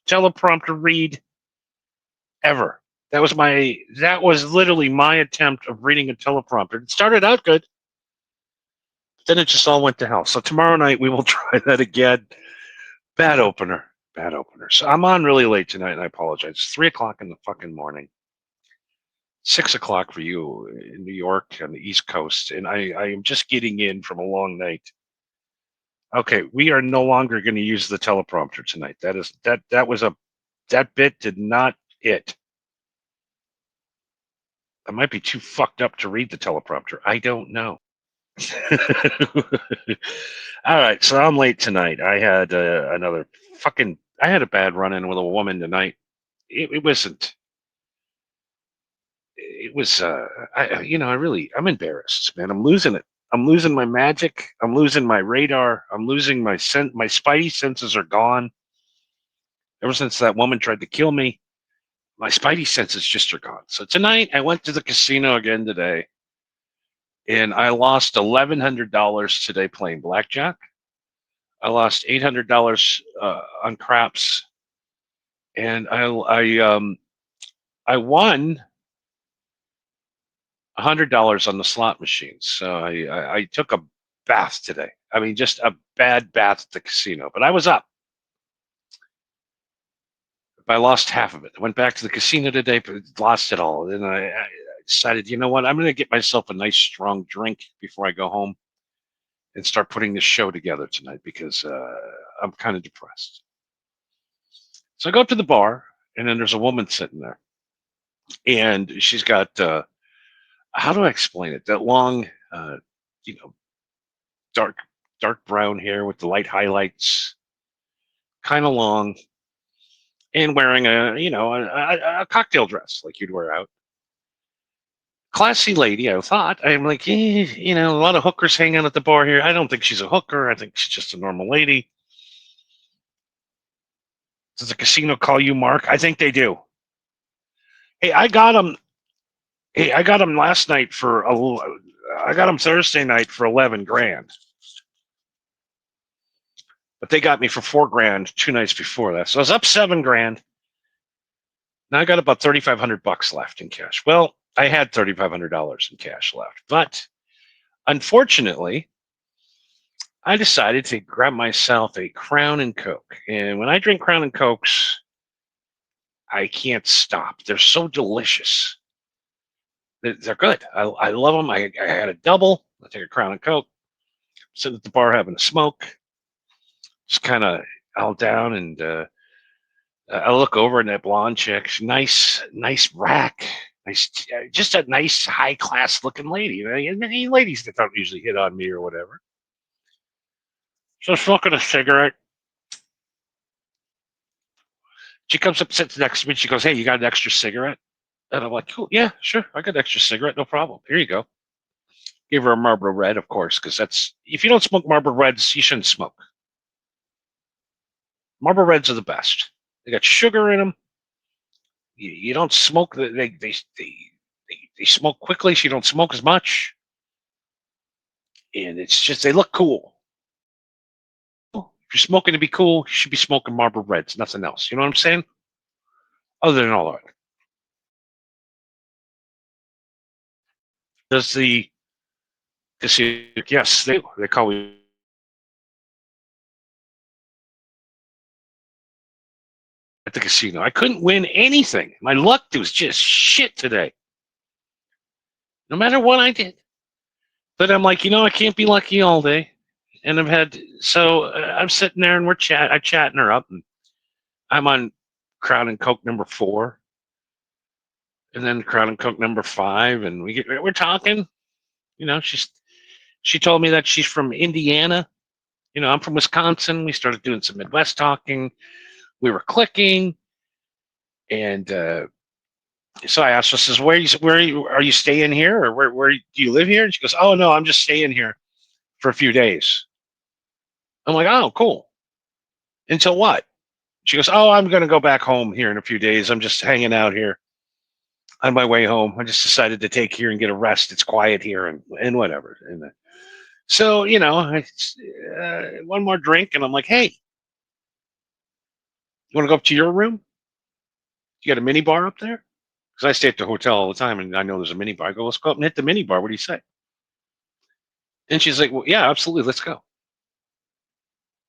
teleprompter read ever. That was literally my attempt of reading a teleprompter. It started out good, then it just all went to hell. So tomorrow night we will try that again. Bad opener. Bad opener. So I'm on really late tonight, and I apologize. It's 3 o'clock in the fucking morning. 6 o'clock for you in New York on the East Coast, and I am just getting in from a long night. Okay, we are no longer going to use the teleprompter tonight. That bit did not hit. I might be too fucked up to read the teleprompter. I don't know. All right, so I'm late tonight. I had I had a bad run-in with a woman tonight. It wasn't. It was. I'm embarrassed, man. I'm losing it. I'm losing my magic. I'm losing my radar. I'm losing my My spidey senses are gone. Ever since that woman tried to kill me, my spidey senses just are gone. So tonight, I went to the casino again today, and I lost $1,100 today playing blackjack. I lost $800 on craps, and I won $100 on the slot machines. So I took a bath today. I mean, just a bad bath at the casino. But I was up. I lost half of it. I went back to the casino today, but lost it all. And I decided, you know what? I'm going to get myself a nice strong drink before I go home and start putting this show together tonight because I'm kind of depressed. So I go up to the bar, and then there's a woman sitting there, and she's got how do I explain it? That long, you know, dark dark brown hair with the light highlights, kind of long, and wearing a cocktail dress like you'd wear out. Classy lady, I thought. I'm like, a lot of hookers hang out at the bar here. I don't think she's a hooker. I think she's just a normal lady. Does the casino call you Mark? I think they do. Hey, I got him. Hey, I got him last night for I got him Thursday night for 11 grand. But they got me for 4 grand 2 nights before that. So I was up 7 grand. Now I got about $3,500 left in cash. Well, I had $3,500 in cash left, but unfortunately, I decided to grab myself a Crown and Coke. And when I drink Crown and Cokes, I can't stop. They're so delicious. They're good. I love them. I had a double. I take a Crown and Coke, sit at the bar having a smoke, just kind of all down, and I look over and that blonde chick, nice rack, nice, just a nice high class looking lady. Ladies that don't usually hit on me or whatever. So smoking a cigarette. She comes up, sits next to me. And she goes, "Hey, you got an extra cigarette?" And I'm like, "Cool, yeah, sure, I got an extra cigarette, no problem. Here you go." Give her a Marlboro Red, of course, because that's if you don't smoke Marlboro Reds, you shouldn't smoke. Marlboro Reds are the best. They got sugar in them. You don't smoke. They smoke quickly, so you don't smoke as much. And it's just they look cool. If you're smoking to be cool, you should be smoking Marlboro Reds, nothing else. You know what I'm saying? Other than all that, does the casino? Yes, they call me at the casino. I couldn't win anything. My luck was just shit today. No matter what I did, but I'm like, I can't be lucky all day. And I'm sitting there and I'm chatting her up, and I'm on Crown and Coke number 4, and then Crown and Coke number 5, and we're talking. She told me that she's from Indiana. I'm from Wisconsin. We started doing some Midwest talking. We were clicking, and so I asked her, "says Are you staying here, or where do you live here?" And she goes, "Oh no, I'm just staying here for a few days." I'm like, "Oh, cool. Until what?" She goes, "Oh, I'm going to go back home here in a few days. I'm just hanging out here on my way home. I just decided to take here and get a rest. It's quiet here and whatever." And so, one more drink, and I'm like, "Hey, You want to go up to your room? You got a mini bar up there? Because I stay at the hotel all the time, and I know there's a mini bar. I go, let's go up and hit the mini bar. What do you say? And she's like, well, yeah, absolutely, let's go.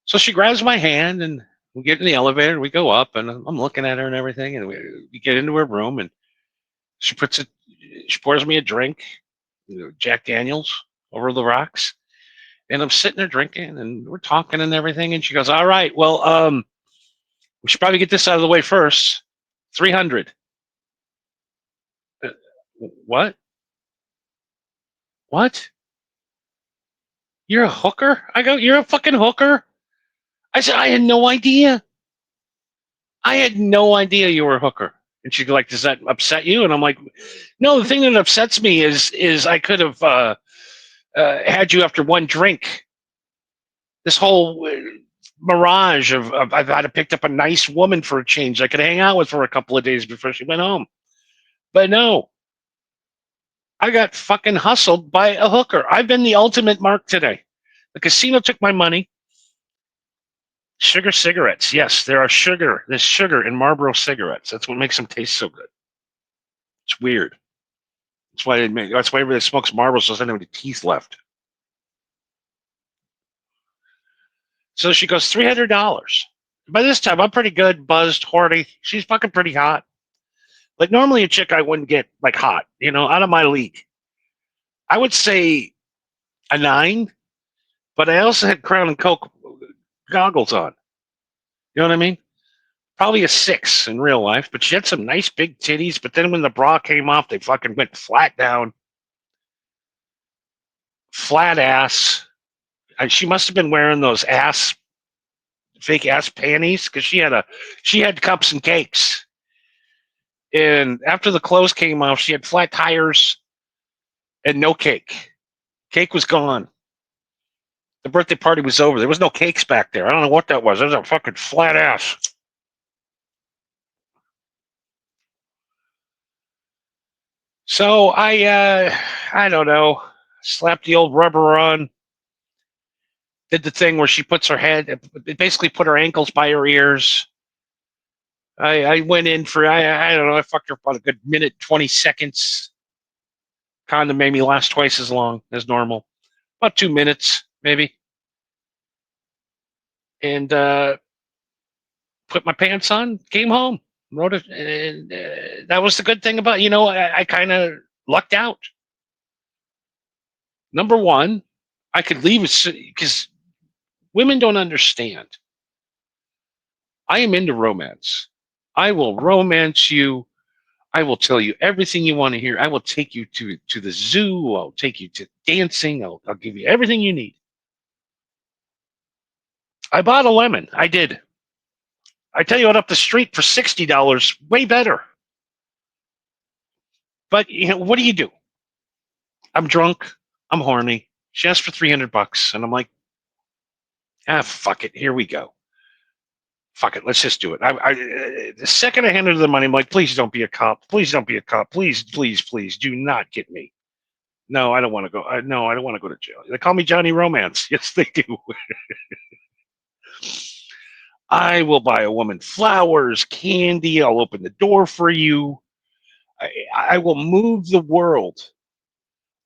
So she grabs my hand, and we get in the elevator. And we go up, and I'm looking at her and everything, and we get into her room, and she puts it. She pours me a drink, Jack Daniels over the rocks, and I'm sitting there drinking, and we're talking and everything. And she goes, "All right, well, we should probably get this out of the way first. 300. What? What? You're a hooker?" I go, "You're a fucking hooker?" I said, "I had no idea. I had no idea you were a hooker." And she's like, "Does that upset you?" And I'm like, "No, the thing that upsets me is I could have had you after one drink. This whole mirage of I've had to picked up a nice woman for a change I could hang out with for a couple of days before she went home. But no, I got fucking hustled by a hooker. I've been the ultimate mark today. The casino took my money. Sugar cigarettes. Yes, there are sugar. There's sugar in Marlboro cigarettes. That's what makes them taste so good. It's weird. That's why everybody smokes Marlboros doesn't have any teeth left. So she goes, $300. By this time, I'm pretty good, buzzed, horny. She's fucking pretty hot. Like normally a chick I wouldn't get like hot, out of my league. I would say a 9, but I also had Crown and Coke goggles on. You know what I mean? Probably a 6 in real life, but she had some nice big titties. But then when the bra came off, they fucking went flat down, flat ass. And she must have been wearing those fake ass panties because she had cups and cakes. And after the clothes came off, she had flat tires and no cake. Cake was gone. The birthday party was over. There was no cakes back there. I don't know what that was. It was a fucking flat ass. So I don't know, slapped the old rubber on, did the thing where she puts her head, basically put her ankles by her ears. I went in for, I don't know, I fucked her for about a good minute, 20 seconds. Condom made me last twice as long as normal, about 2 minutes, maybe. And put my pants on, came home, wrote it. And that was the good thing about, I kind of lucked out. Number one, I could leave it because women don't understand. I am into romance. I will romance you. I will tell you everything you want to hear. I will take you to the zoo. I'll take you to dancing. I'll give you everything you need. I bought a lemon. I did. I tell you what, up the street for $60, way better. But what do you do? I'm drunk. I'm horny. She asked for $300, and I'm like, fuck it. Here we go. Fuck it. Let's just do it. The second I handed her the money, I'm like, please don't be a cop. Please don't be a cop. Please, please, please, do not get me. No, I don't want to go. No, I don't want to go to jail. They call me Johnny Romance. Yes, they do. I will buy a woman flowers, candy. I'll open the door for you. I will move the world.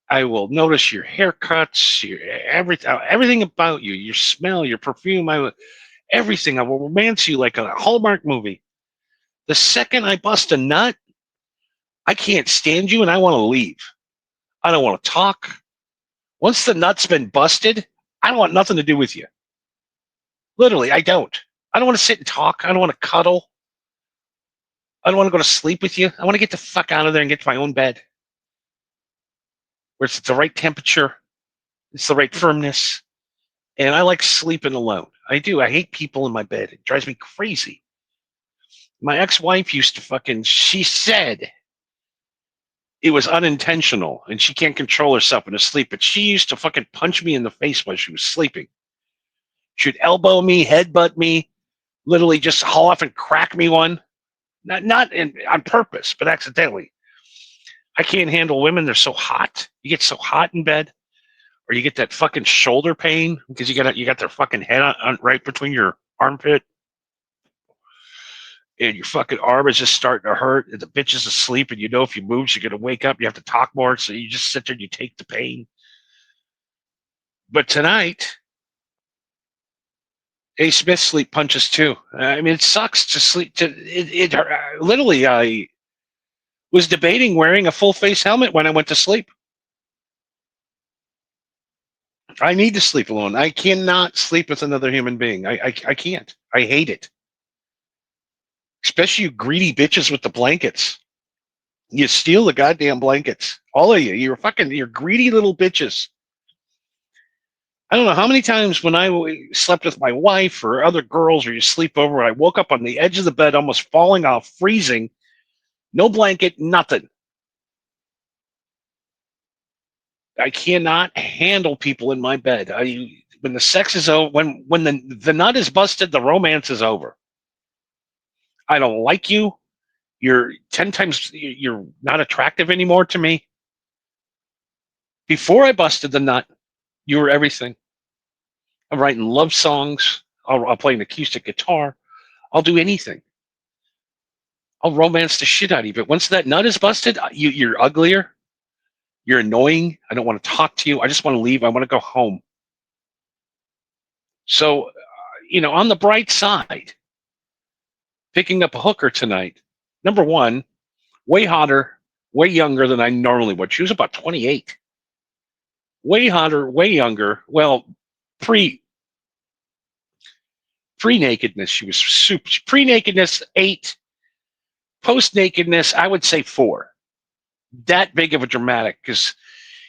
I will notice your haircuts, everything about you, your smell, your perfume. Everything. I will romance you like a Hallmark movie. The second I bust a nut, I can't stand you and I want to leave. I don't want to talk. Once the nut's been busted, I don't want nothing to do with you. Literally, I don't. I don't want to sit and talk. I don't want to cuddle. I don't want to go to sleep with you. I want to get the fuck out of there and get to my own bed where it's the right temperature, it's the right firmness. And I like sleeping alone. I do. I hate people in my bed. It drives me crazy. My ex-wife used to she said it was unintentional and she can't control herself in her sleep, but she used to fucking punch me in the face while she was sleeping. She'd elbow me, headbutt me, literally just haul off and crack me one. Not on purpose, but accidentally. I can't handle women. They're so hot. You get so hot in bed, or you get that fucking shoulder pain because you got their fucking head on right between your armpit. and your fucking arm is just starting to hurt, and the bitch is asleep, and you know if you move, she's gonna wake up. You have to talk more, so you just sit there and you take the pain. But tonight, A. Smith sleep punches too. I mean, it sucks to sleep. Literally, I was debating wearing a full face helmet when I went to sleep. I need to sleep alone. I cannot sleep with another human being. I can't. I hate it. Especially you greedy bitches with the blankets. You steal the goddamn blankets. All of you. You're greedy little bitches. I don't know how many times when I slept with my wife or other girls or you sleep over, I woke up on the edge of the bed almost falling off, freezing, no blanket, nothing. I cannot handle people in my bed. When the sex is over, when the nut is busted, the romance is over. I don't like you. You're 10 times, you're not attractive anymore to me. Before I busted the nut, you were everything. I'm writing love songs. I'll play an acoustic guitar. I'll do anything. I'll romance the shit out of you. But once that nut is busted, you're uglier. You're annoying. I don't want to talk to you. I just want to leave. I want to go home. So, on the bright side, picking up a hooker tonight, number one, way hotter, way younger than I normally would. She was about 28. Way hotter, way younger. Well, pre nakedness, she was super. Pre nakedness 8, post nakedness I would say 4. That big of a dramatic because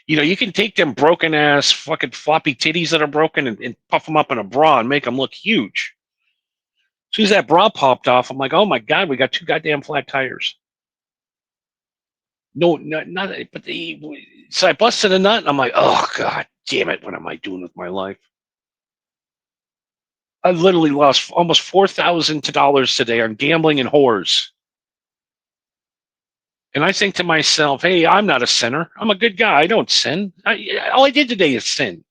you can take them broken ass fucking floppy titties that are broken and puff them up in a bra and make them look huge. As soon as that bra popped off, I'm like, oh my god, we got 2 goddamn flat tires. No, not but so I busted a nut and I'm like, oh god damn it, what am I doing with my life? I literally lost almost $4,000 today on gambling and whores. And I think to myself, hey, I'm not a sinner. I'm a good guy. I don't sin. All I did today is sin.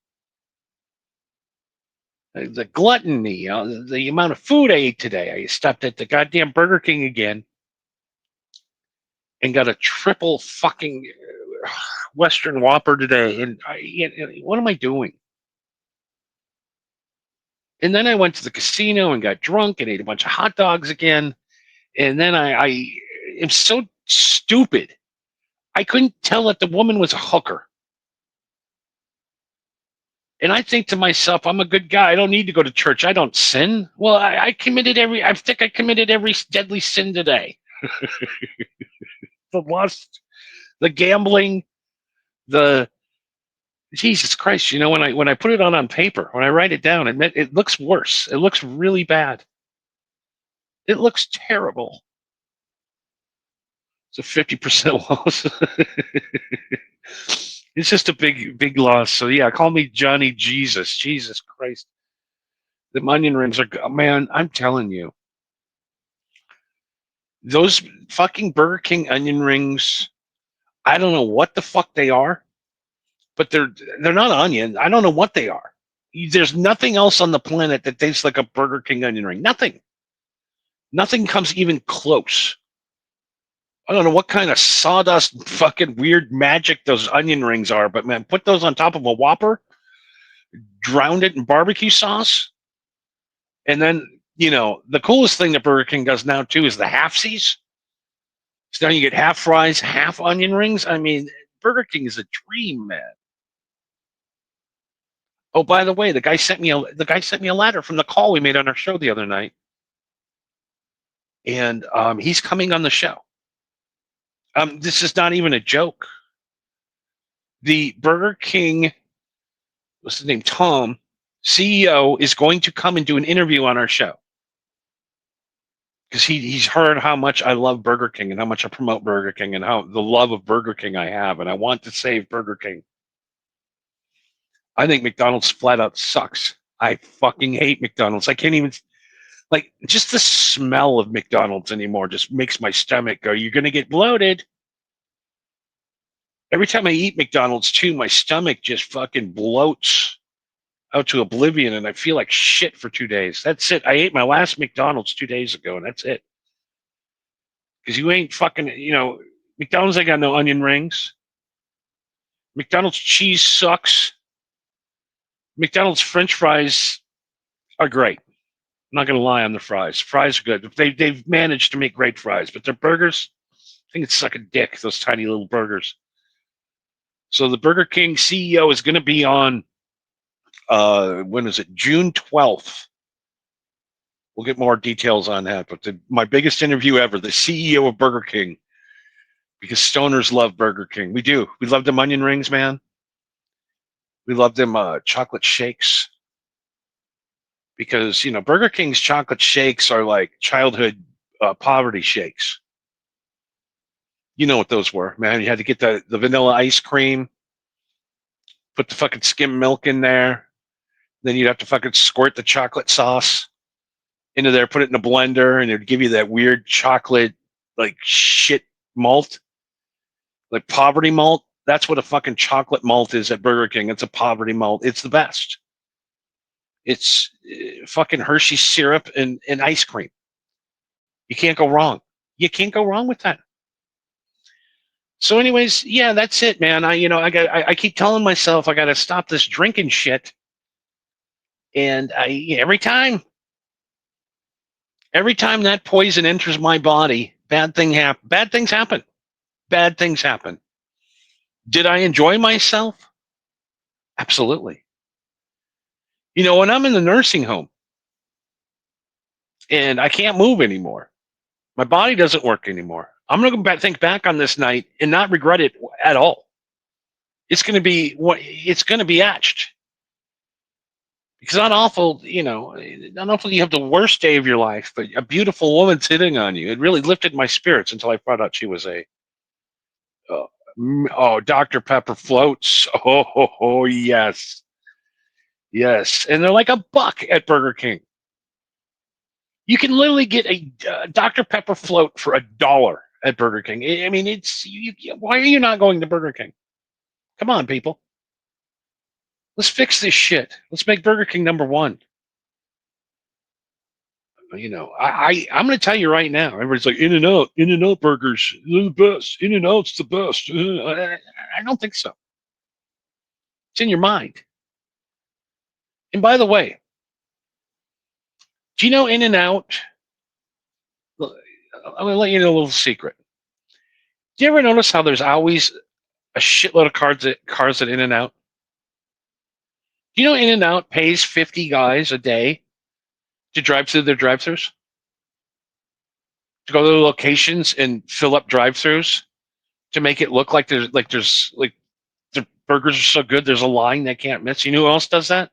The gluttony, the amount of food I ate today. I stopped at the goddamn Burger King again and got a triple fucking Western Whopper today. And what am I doing? And then I went to the casino and got drunk and ate a bunch of hot dogs again. And then I am so stupid. I couldn't tell that the woman was a hooker. And I think to myself, I'm a good guy. I don't need to go to church. I don't sin. Well, I think I committed every deadly sin today. The lust, the gambling, the Jesus Christ. When I put it on paper, when I write it down, it looks worse. It looks really bad. It looks terrible. It's a 50% loss. It's just a big loss. So yeah, call me Johnny Jesus. Jesus Christ. The onion rings are, man, I'm telling you. Those fucking Burger King onion rings, I don't know what the fuck they are, but they're not onion. I don't know what they are. There's nothing else on the planet that tastes like a Burger King onion ring. Nothing. Nothing comes even close. I don't know what kind of sawdust fucking weird magic those onion rings are, but man, put those on top of a Whopper, drown it in barbecue sauce, and then the coolest thing that Burger King does now too is the halfsies. So now you get half fries, half onion rings. I mean, Burger King is a dream, man. Oh, by the way, the guy sent me a letter from the call we made on our show the other night, and he's coming on the show. This is not even a joke. The Burger King, what's his name, Tom, CEO, is going to come and do an interview on our show because he's heard how much I love Burger King and how much I promote Burger King and how the love of Burger King I have, and I want to save Burger King. I think McDonald's flat out sucks. I fucking hate McDonald's. I can't even, like, just the smell of McDonald's anymore just makes my stomach go, you're going to get bloated. Every time I eat McDonald's too, my stomach just fucking bloats out to oblivion and I feel like shit for 2 days. That's it. I ate my last McDonald's 2 days ago and that's it. Because you ain't fucking, McDonald's ain't got no onion rings. McDonald's cheese sucks. McDonald's French fries are great. I'm not going to lie on the fries. Fries are good. They've managed to make great fries, but their burgers, I think it's suck a dick, those tiny little burgers. So the Burger King CEO is going to be on, when is it? June 12th. We'll get more details on that. But my biggest interview ever, the CEO of Burger King, because stoners love Burger King. We do. We love them onion rings, man. We love them chocolate shakes. Because, Burger King's chocolate shakes are like childhood poverty shakes. You know what those were, man. You had to get the vanilla ice cream, put the fucking skim milk in there. Then you'd have to fucking squirt the chocolate sauce into there, put it in a blender, and it would give you that weird chocolate, like shit malt, like poverty malt. That's what a fucking chocolate malt is at Burger King. It's a poverty malt. It's the best. It's fucking Hershey syrup and ice cream. You can't go wrong. You can't go wrong with that. So, anyways, yeah, that's it, man. I keep telling myself I got to stop this drinking shit, and every time that poison enters my body, bad things happen. Bad things happen. Did I enjoy myself? Absolutely. When I'm in the nursing home and I can't move anymore, my body doesn't work anymore. I'm going to think back on this night and not regret it at all. It's going to be etched. Because not awful you have the worst day of your life, but a beautiful woman sitting on you. It really lifted my spirits until I found out she was a Dr. Pepper floats. Oh, yes. Yes. And they're like $1 at Burger King. You can literally get a Dr. Pepper float for $1 at Burger King. I mean, why are you not going to Burger King? Come on, people. Let's fix this shit. Let's make Burger King number one. I'm going to tell you right now. Everybody's like, In-N-Out burgers, they're the best. In-N-Out's the best. I don't think so. It's in your mind. And by the way, do you know In-N-Out? I'm going to let you know a little secret. Do you ever notice how there's always a shitload of cars at In-N-Out? Do you know In-N-Out pays 50 guys a day to drive through their drive-thrus? To go to the locations and fill up drive-thrus to make it look like their burgers are so good there's a line they can't miss. You know who else does that?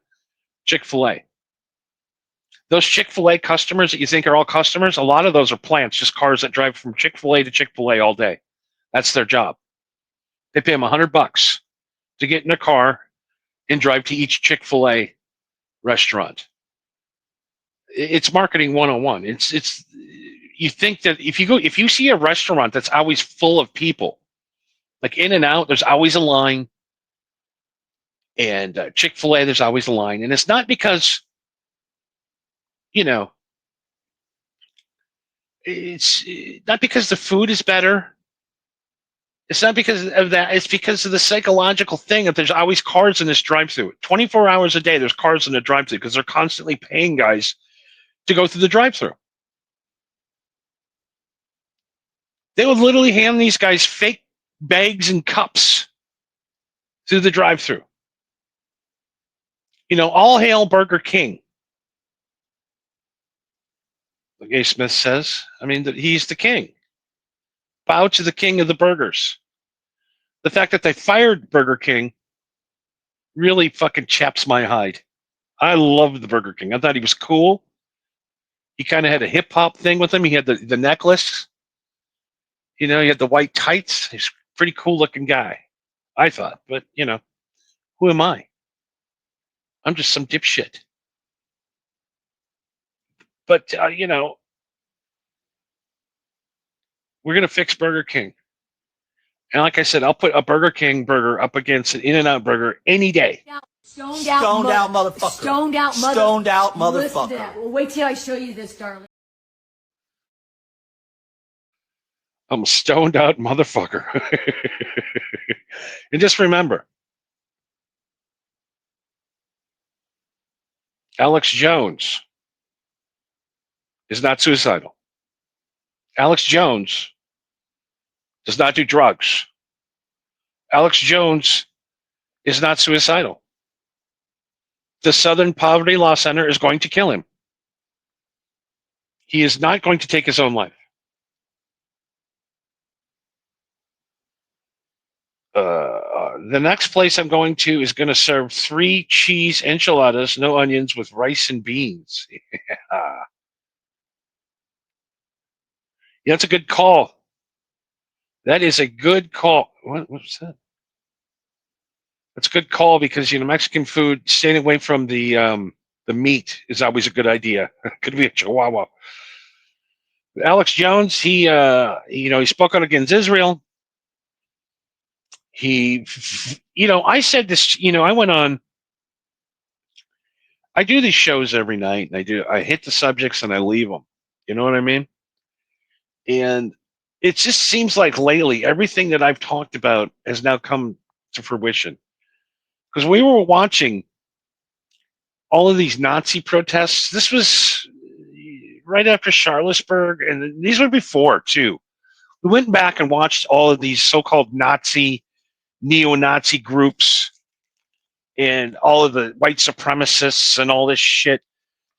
Chick-fil-A. Those Chick-fil-A customers that you think are all customers, a lot of those are plants, just cars that drive from Chick-fil-A to Chick-fil-A all day. That's their job. They pay them $100 to get in a car and drive to each Chick-fil-A restaurant. It's marketing 101. It's you think that if you see a restaurant that's always full of people, like In-N-Out, there's always a line, and Chick-fil-A, there's always a line, and it's not because it's not because the food is better. It's not because of that. It's because of the psychological thing that there's always cars in this drive-thru. 24 hours a day, there's cars in the drive-thru because they're constantly paying guys to go through the drive-thru. They would literally hand these guys fake bags and cups through the drive-thru. All hail Burger King. Like A. Smith says, I mean, he's the king. Bow to the king of the burgers. The fact that they fired Burger King really fucking chaps my hide. I loved the Burger King. I thought he was cool. He kind of had a hip hop thing with him. He had the necklace. He had the white tights. He's a pretty cool looking guy, I thought. But, who am I? I'm just some dipshit. But, we're going to fix Burger King. And like I said, I'll put a Burger King burger up against an In-N-Out burger any day. Stoned out motherfucker. Stoned out motherfucker. Listen to that. Well, wait till I show you this, darling. I'm a stoned out motherfucker. And just remember, Alex Jones is not suicidal. Alex Jones does not do drugs. Alex Jones is not suicidal. The Southern Poverty Law Center is going to kill him. He is not going to take his own life. The next place I'm going to is going to serve 3 cheese enchiladas, no onions, with rice and beans. Yeah, that's a good call. That is a good call. What's that? That's a good call because Mexican food, staying away from the meat is always a good idea. Could be a Chihuahua. Alex Jones, he spoke out against Israel. I said this. I went on. I do these shows every night, and I hit the subjects and I leave them. You know what I mean? And it just seems like lately everything that I've talked about has now come to fruition. Because we were watching all of these Nazi protests. This was right after Charlottesburg, and these were before too. We went back and watched all of these so-called neo-Nazi groups and all of the white supremacists and all this shit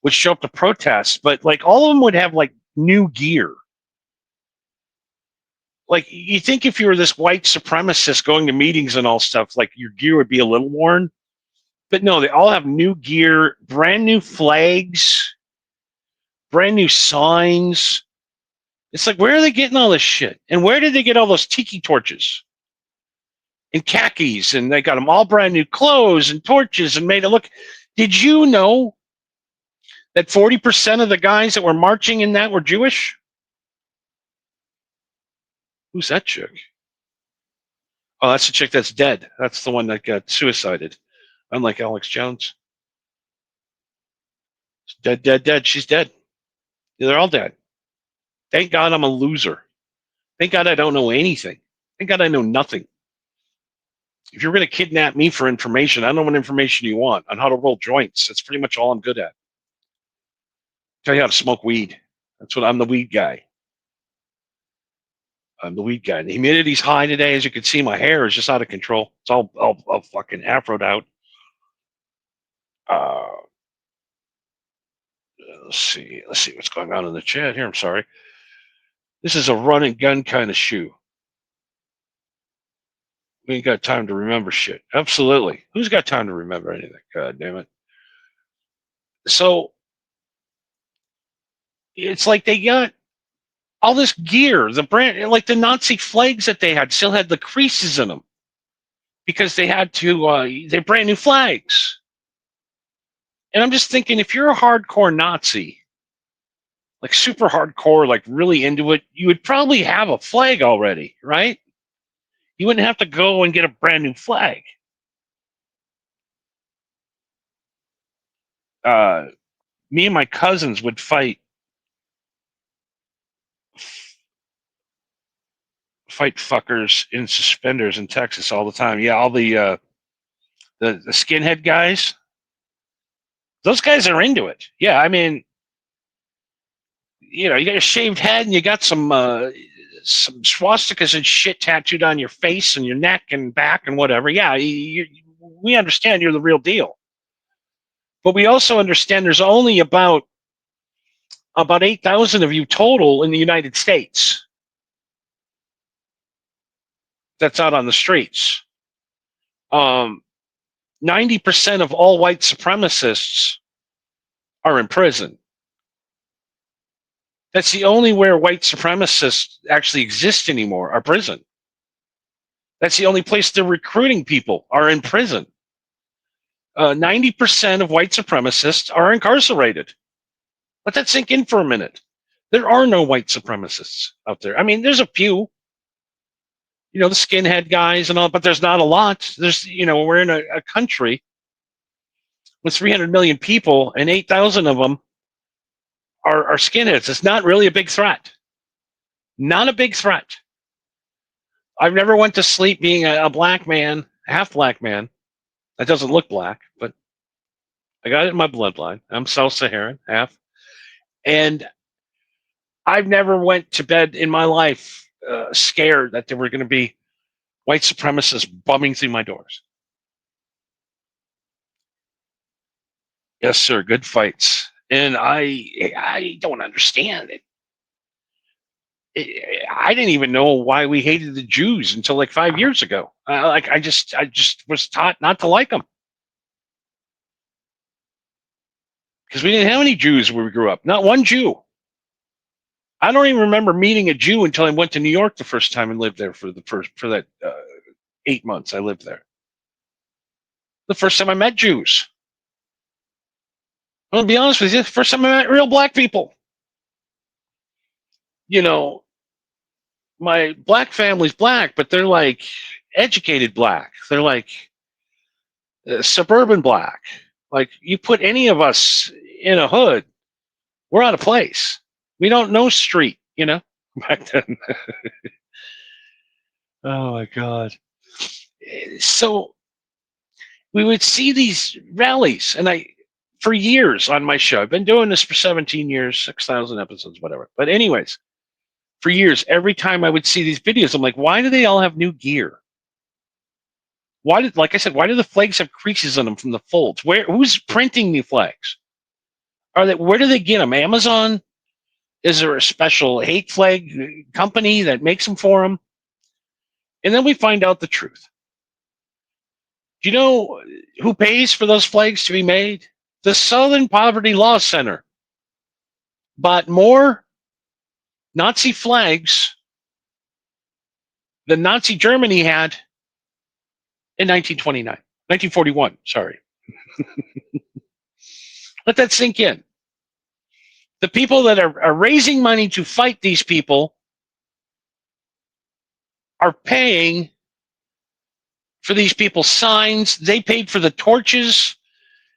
would show up to protest, but like all of them would have like new gear. Like you think if you were this white supremacist going to meetings and all stuff, like your gear would be a little worn. But no, they all have new gear, brand new flags, brand new signs. It's like, where are they getting all this shit? And where did they get all those tiki torches and khakis? And they got them all brand new clothes and torches and made it look. Did you know that 40% of the guys that were marching in that were Jewish? Who's that chick? Oh, that's the chick that's dead. That's the one that got suicided. Unlike Alex Jones. She's dead. She's dead. They're all dead. Thank God I'm a loser. Thank God I don't know anything. Thank God I know nothing. If you're going to kidnap me for information, I know what information you want on how to roll joints. That's pretty much all I'm good at. Tell you how to smoke weed. I'm the weed guy. I'm the weed guy. The humidity's high today. As you can see, my hair is just out of control. It's all fucking afroed out. Let's see what's going on in the chat here. I'm sorry. This is a run and gun kind of shoe. We ain't got time to remember shit. Absolutely. Who's got time to remember anything? God damn it. So it's like they got all this gear, the brand, like the Nazi flags that they had still had the creases in them because they had to, they're brand new flags. And I'm just thinking, if you're a hardcore Nazi, like super hardcore, like really into it, you would probably have a flag already, right? You wouldn't have to go and get a brand new flag. Me and my cousins would fight fuckers in suspenders in Texas all the time. Yeah, all the skinhead guys. Those guys are into it. Yeah, I mean, you got a shaved head and you got some swastikas and shit tattooed on your face and your neck and back and whatever. Yeah, we understand you're the real deal. But we also understand there's only about 8,000 of you total in the United States that's out on the streets. 90% of all white supremacists are in prison. That's the only where white supremacists actually exist anymore, are prison. That's the only place they're recruiting people, are in prison. 90% of white supremacists are incarcerated. Let that sink in for a minute. There are no white supremacists out there. I mean, there's a few, the skinhead guys and all, but there's not a lot. There's, we're in a country with 300 million people and 8,000 of them are skinheads. It's not really a big threat. Not a big threat. I've never went to sleep being a black man, half black man. That doesn't look black, but I got it in my bloodline. I'm South Saharan, half. And I've never went to bed in my life scared that there were going to be white supremacists bumming through my doors. Yes, sir. Good fights. And I don't understand it. I didn't even know why we hated the Jews until like 5 years ago. I just was taught not to like them because we didn't have any Jews when we grew up. Not one Jew. I don't even remember meeting a Jew until I went to New York the first time and lived there for that 8 months I lived there. The first time I met Jews. I'm gonna be honest with you. The first time I met real black people. You know, my black family's black, but they're like educated black. They're like suburban black. Like you put any of us in a hood, we're out of place. We don't know street, back then. Oh my God. So we would see these rallies, and for years on my show, I've been doing this for 17 years, 6,000 episodes, whatever. But anyways, for years, every time I would see these videos, I'm like, why do they all have new gear? Like I said, why do the flags have creases on them from the folds? Who's printing new flags? Where do they get them? Amazon? Is there a special hate flag company that makes them for them? And then we find out the truth. Do you know who pays for those flags to be made? The Southern Poverty Law Center bought more Nazi flags than Nazi Germany had in 1941, sorry. Let that sink in. The people that are raising money to fight these people are paying for these people's signs. They paid for the torches.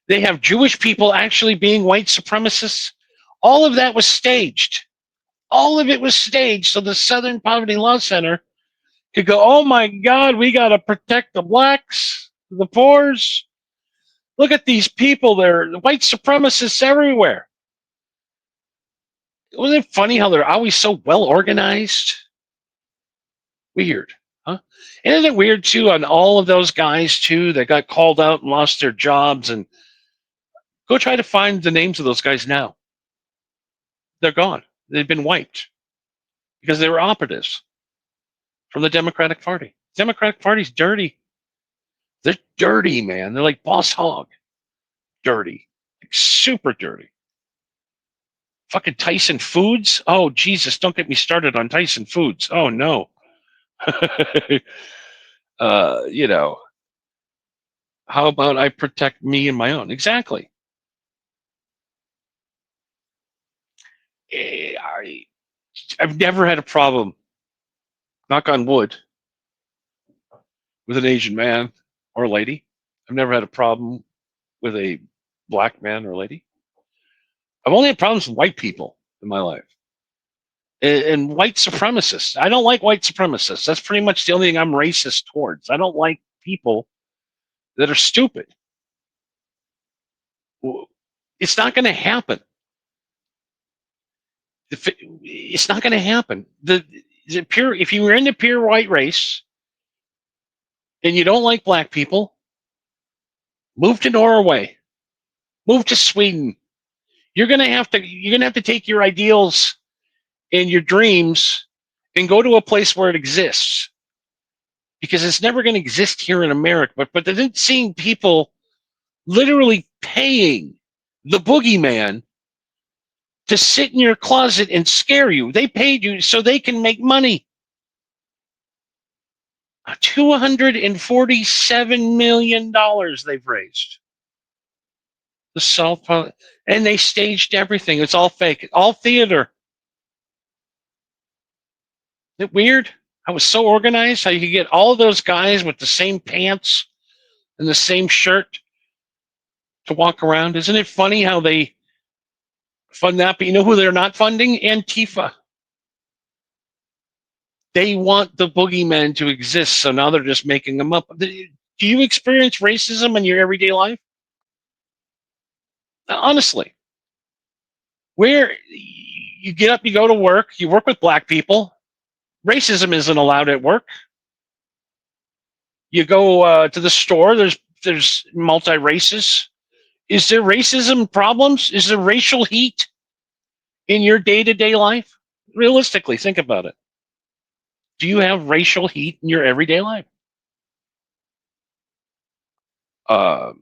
They have Jewish people actually being white supremacists. All of that was staged. All of it was staged so the Southern Poverty Law Center could go, oh my God, we got to protect the blacks, the poors. Look at these people. They're white supremacists everywhere. Wasn't it funny how they're always so well organized? Weird, huh? And isn't it weird too on all of those guys too that got called out and lost their jobs? And go try to find the names of those guys now. They're gone. They've been wiped because they were operatives from the Democratic Party. Democratic Party's dirty. They're dirty, man. They're like Boss Hogg. Dirty. Like super dirty. Fucking Tyson Foods? Oh, Jesus, don't get me started on Tyson Foods. Oh, no. How about I protect me and my own? Exactly. I've never had a problem, knock on wood, with an Asian man or lady. I've never had a problem with a black man or lady. I've only had problems with white people in my life. And white supremacists. I don't like white supremacists. That's pretty much the only thing I'm racist towards. I don't like people that are stupid. It's not going to happen. It's not going to happen. If you were in the pure white race and you don't like black people, move to Norway, move to Sweden. You're going to have to take your ideals and your dreams and go to a place where it exists, because it's never going to exist here in America. But then seeing people literally paying the boogeyman to sit in your closet and scare you. They paid you so they can make money. $247 million they've raised. The South, and they staged everything. It's all fake, all theater. Isn't it weird? I was so organized how you could get all of those guys with the same pants and the same shirt to walk around. Isn't it funny how they fund that? But you know who they're not funding? Antifa. They want the boogeymen to exist, so now they're just making them up. Do you experience racism in your everyday life? Honestly, where you get up, you go to work, you work with black people, racism isn't allowed at work. You go to the store, there's multi races. Is there racism problems? Is there racial heat in your day to day life? Realistically, think about it. Do you have racial heat in your everyday life? Uh,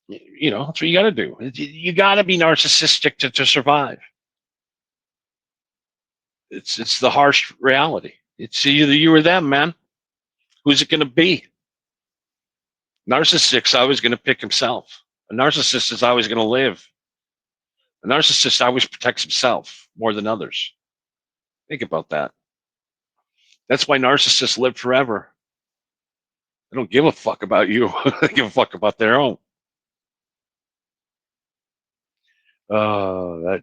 that's what you got to do. You got to be narcissistic to survive. It's the harsh reality. It's either you or them, man. Who's it going to be? Narcissist's always going to pick himself. A narcissist is always going to live. A narcissist always protects himself more than others. Think about that. That's why narcissists live forever. They don't give a fuck about you. They give a fuck about their own. I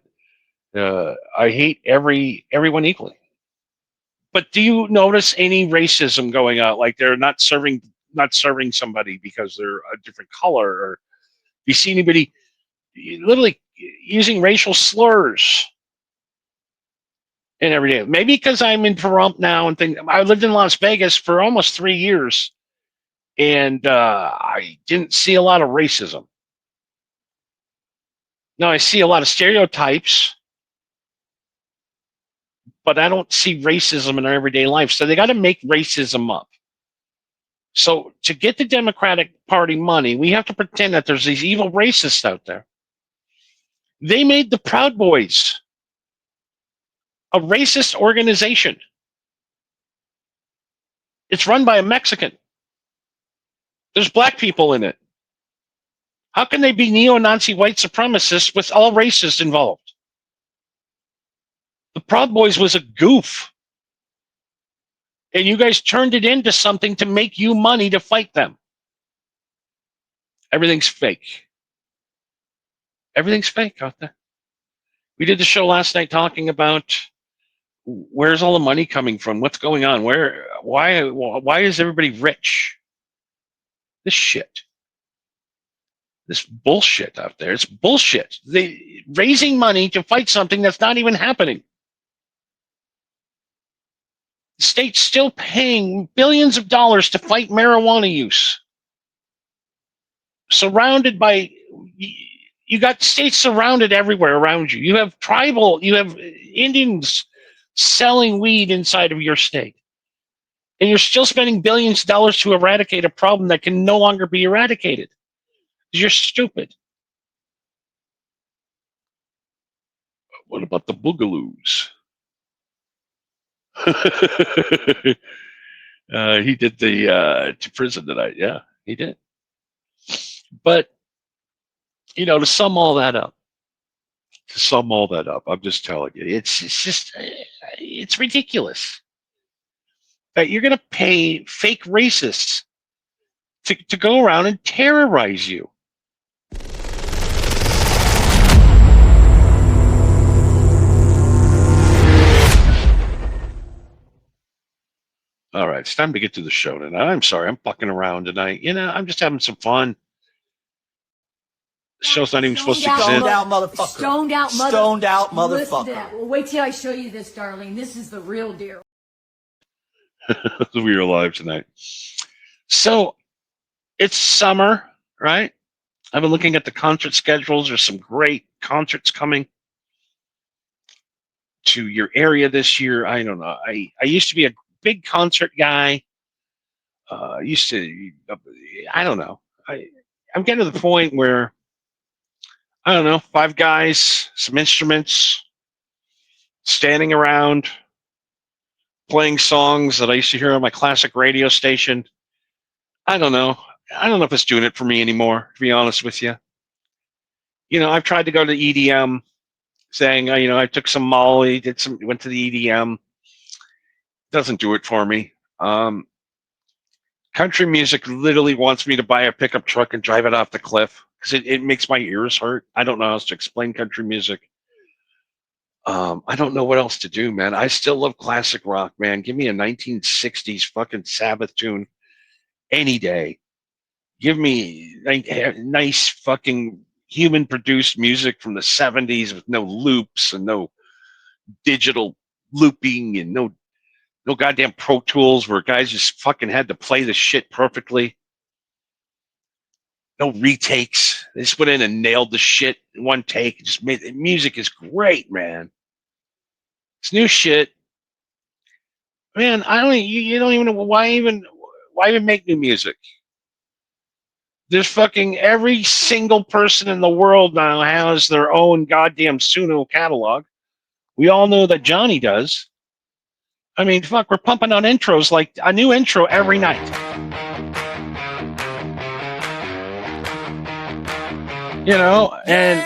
hate everyone equally. But do you notice any racism going out? Like they're not serving somebody because they're a different color, or do you see anybody literally using racial slurs in every day? Maybe because I'm in Pahrump now and think I lived in Las Vegas for almost 3 years, and I didn't see a lot of racism. Now I see a lot of stereotypes, but I don't see racism in our everyday life. So they got to make racism up. So to get the Democratic Party money, we have to pretend that there's these evil racists out there. They made the Proud Boys a racist organization. It's run by a Mexican. There's black people in it. How can they be neo-Nazi white supremacists with all racists involved? The Proud Boys was a goof. And you guys turned it into something to make you money to fight them. Everything's fake. Everything's fake out there. We did the show last night talking about where's all the money coming from? What's going on? Why is everybody rich? This shit. This bullshit out there. It's bullshit. They raising money to fight something that's not even happening. The state's still paying billions of dollars to fight marijuana use. Surrounded by, you got states surrounded everywhere around you. You have Indians selling weed inside of your state. And you're still spending billions of dollars to eradicate a problem that can no longer be eradicated. You're stupid. What about the Boogaloos? He did the to prison tonight. Yeah, he did. But to sum all that up, I'm just telling you, it's ridiculous that you're going to pay fake racists to go around and terrorize you. All right, it's time to get to the show tonight. I'm sorry, I'm fucking around tonight. I'm just having some fun. The show's not even supposed to exist. Stoned out motherfucker. Stoned out motherfucker. Listen to that. Well, wait till I show you this, darling. This is the real deal. We are alive tonight. So, it's summer, right? I've been looking at the concert schedules. There's some great concerts coming to your area this year. I don't know. I used to be a big concert guy. I don't know. I'm getting to the point where, I don't know, 5 guys, some instruments, standing around, playing songs that I used to hear on my classic radio station. I don't know. I don't know if it's doing it for me anymore, to be honest with you. I've tried to go to EDM, saying, I took some Molly, went to the EDM. Doesn't do it for me. Country music literally wants me to buy a pickup truck and drive it off the cliff because it makes my ears hurt. I don't know how else to explain country music. I don't know what else to do, man. I still love classic rock, man. Give me a 1960s fucking Sabbath tune any day. Give me nice fucking human produced music from the 70s with no loops and no digital looping and no goddamn Pro Tools where guys just fucking had to play the shit perfectly. No retakes. They just went in and nailed the shit in one take. Just made music is great, man. It's new shit. Man, I don't you don't even know why even make new music. There's fucking every single person in the world now has their own goddamn Suno catalog. We all know that Johnny does. I mean, fuck, we're pumping on intros like a new intro every night. You know, and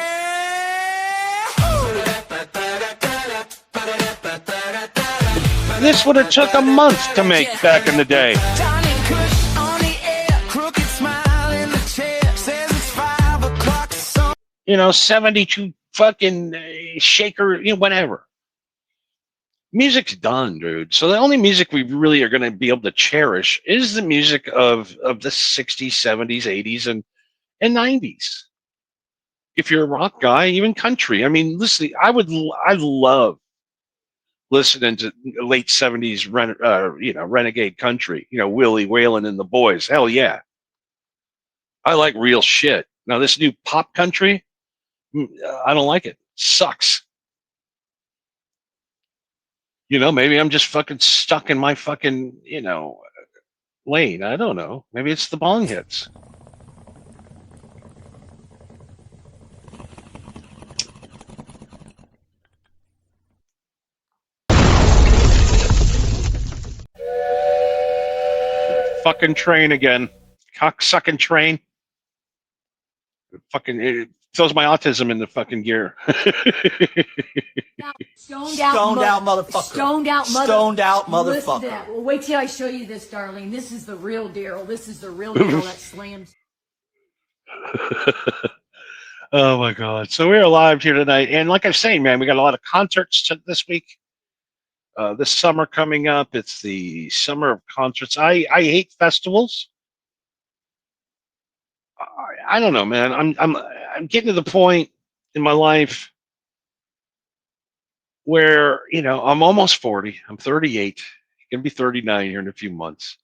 this would have took a month to make back in the day. You know, 72 fucking shaker, you know, whatever. Music's done, dude. So the only music we really are going to be able to cherish is the music of the 60s, 70s, 80s, and 90s. If you're a rock guy, even country. I mean, listen, I love listening to late 70s, renegade country. You know, Willie Whalen and the Boys. Hell yeah. I like real shit. Now, this new pop country, I don't like it. Sucks. You know, maybe I'm just fucking stuck in my fucking, you know, lane. I don't know. Maybe it's the bong hits. Fucking train again. Cocksucking train. Fucking it throws my autism in the fucking gear. Stoned out motherfucker. Stoned out motherfucker. Listen to that. Well, wait till I show you this, darling. This is the real Daryl. This is the real Daryl that slams. Oh my God. So we're live here tonight. And like I was saying, man, we got a lot of concerts this week. This summer coming up. It's the summer of concerts. I hate festivals. I don't know, man. I'm getting to the point in my life where, you know, I'm almost 40. I'm 38. Gonna be 39 here in a few months.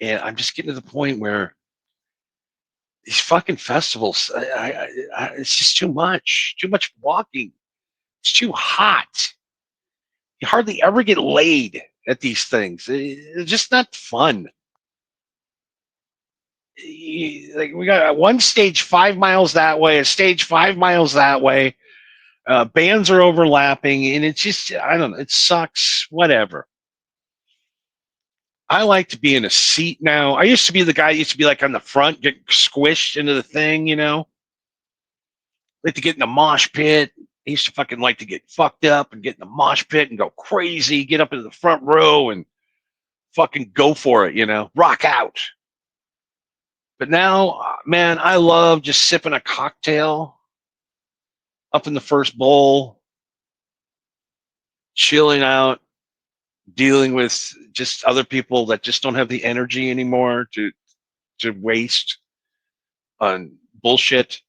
And I'm just getting to the point where these fucking festivals, it's just too much walking. It's too hot. You hardly ever get laid at these things. It's just not fun. Like we got one stage 5 miles that way, a stage 5 miles that way. Bands are overlapping, and it's just, I don't know, it sucks. Whatever. I like to be in a seat now. I used to be the guy used to be like on the front, get squished into the thing, you know. Like to get in the mosh pit. I used to fucking like to get fucked up and get in the mosh pit and go crazy, get up into the front row and fucking go for it, you know, rock out. But now, man, I love just sipping a cocktail up in the first bowl, chilling out, dealing with just other people that just don't have the energy anymore to waste on bullshit.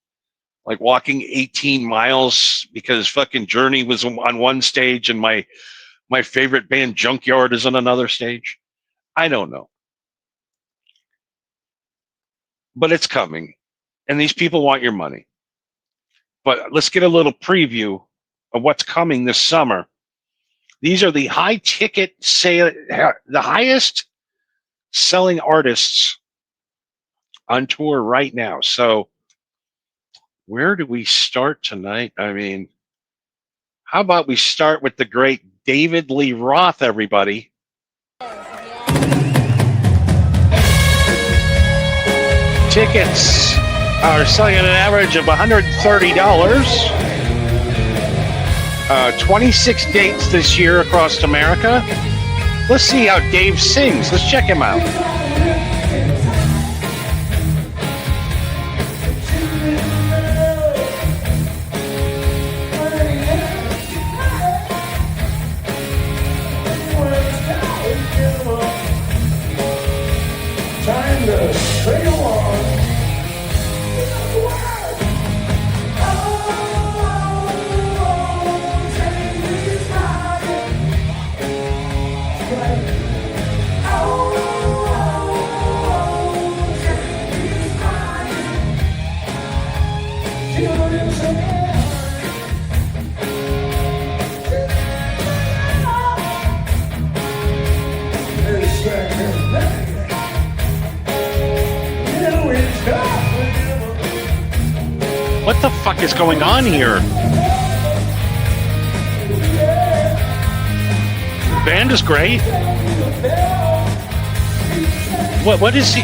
Like walking 18 miles because fucking Journey was on one stage and my favorite band Junkyard is on another stage. I don't know. But it's coming. And these people want your money. But let's get a little preview of what's coming this summer. These are the high ticket sale, the highest selling artists on tour right now. So where do we start tonight? I mean, how about we start with the great David Lee Roth, everybody. Tickets are selling at an average of $130. 26 dates this year across America. Let's see how Dave sings. Let's check him out. What the fuck is going on here? The band is great. What is he?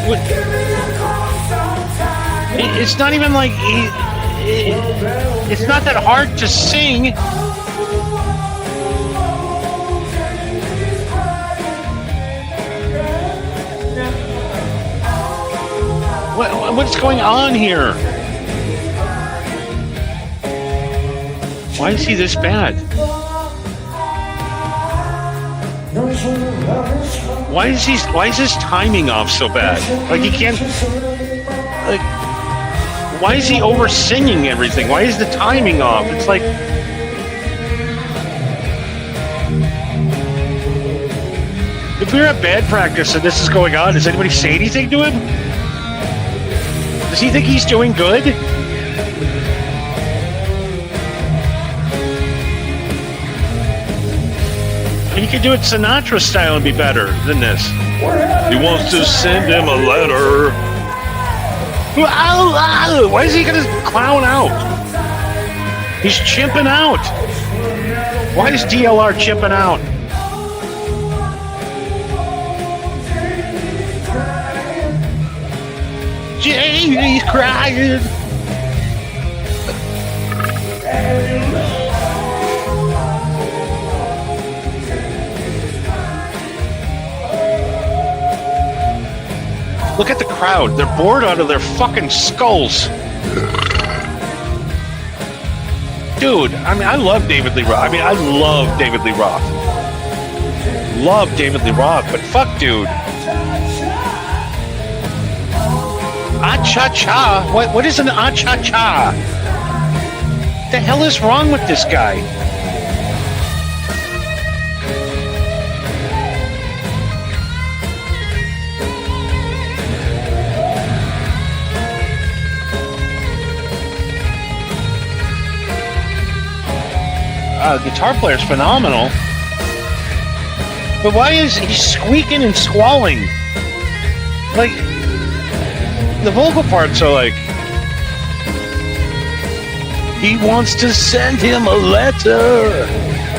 It's not even like it's not that hard to sing. What's going on here? Why is he this bad? Why is his timing off so bad? Like he can't. Like, why is he over singing everything? Why is the timing off? It's like. If we're at band practice and this is going on, does anybody say anything to him? Does he think he's doing good? He could do it Sinatra style and be better than this. He wants to send him a letter. Why is he gonna clown out? He's chimping out. Why is DLR chimping out? He's crying. Look at the crowd. They're bored out of their fucking skulls. Dude, I mean, I love David Lee Roth. I love David Lee Roth. Love David Lee Roth, but fuck, dude. Ah-cha-cha? What is an ah-cha-cha? The hell is wrong with this guy? Guitar player's phenomenal. But why is he squeaking and squalling? Like, the vocal parts are like, he wants to send him a letter.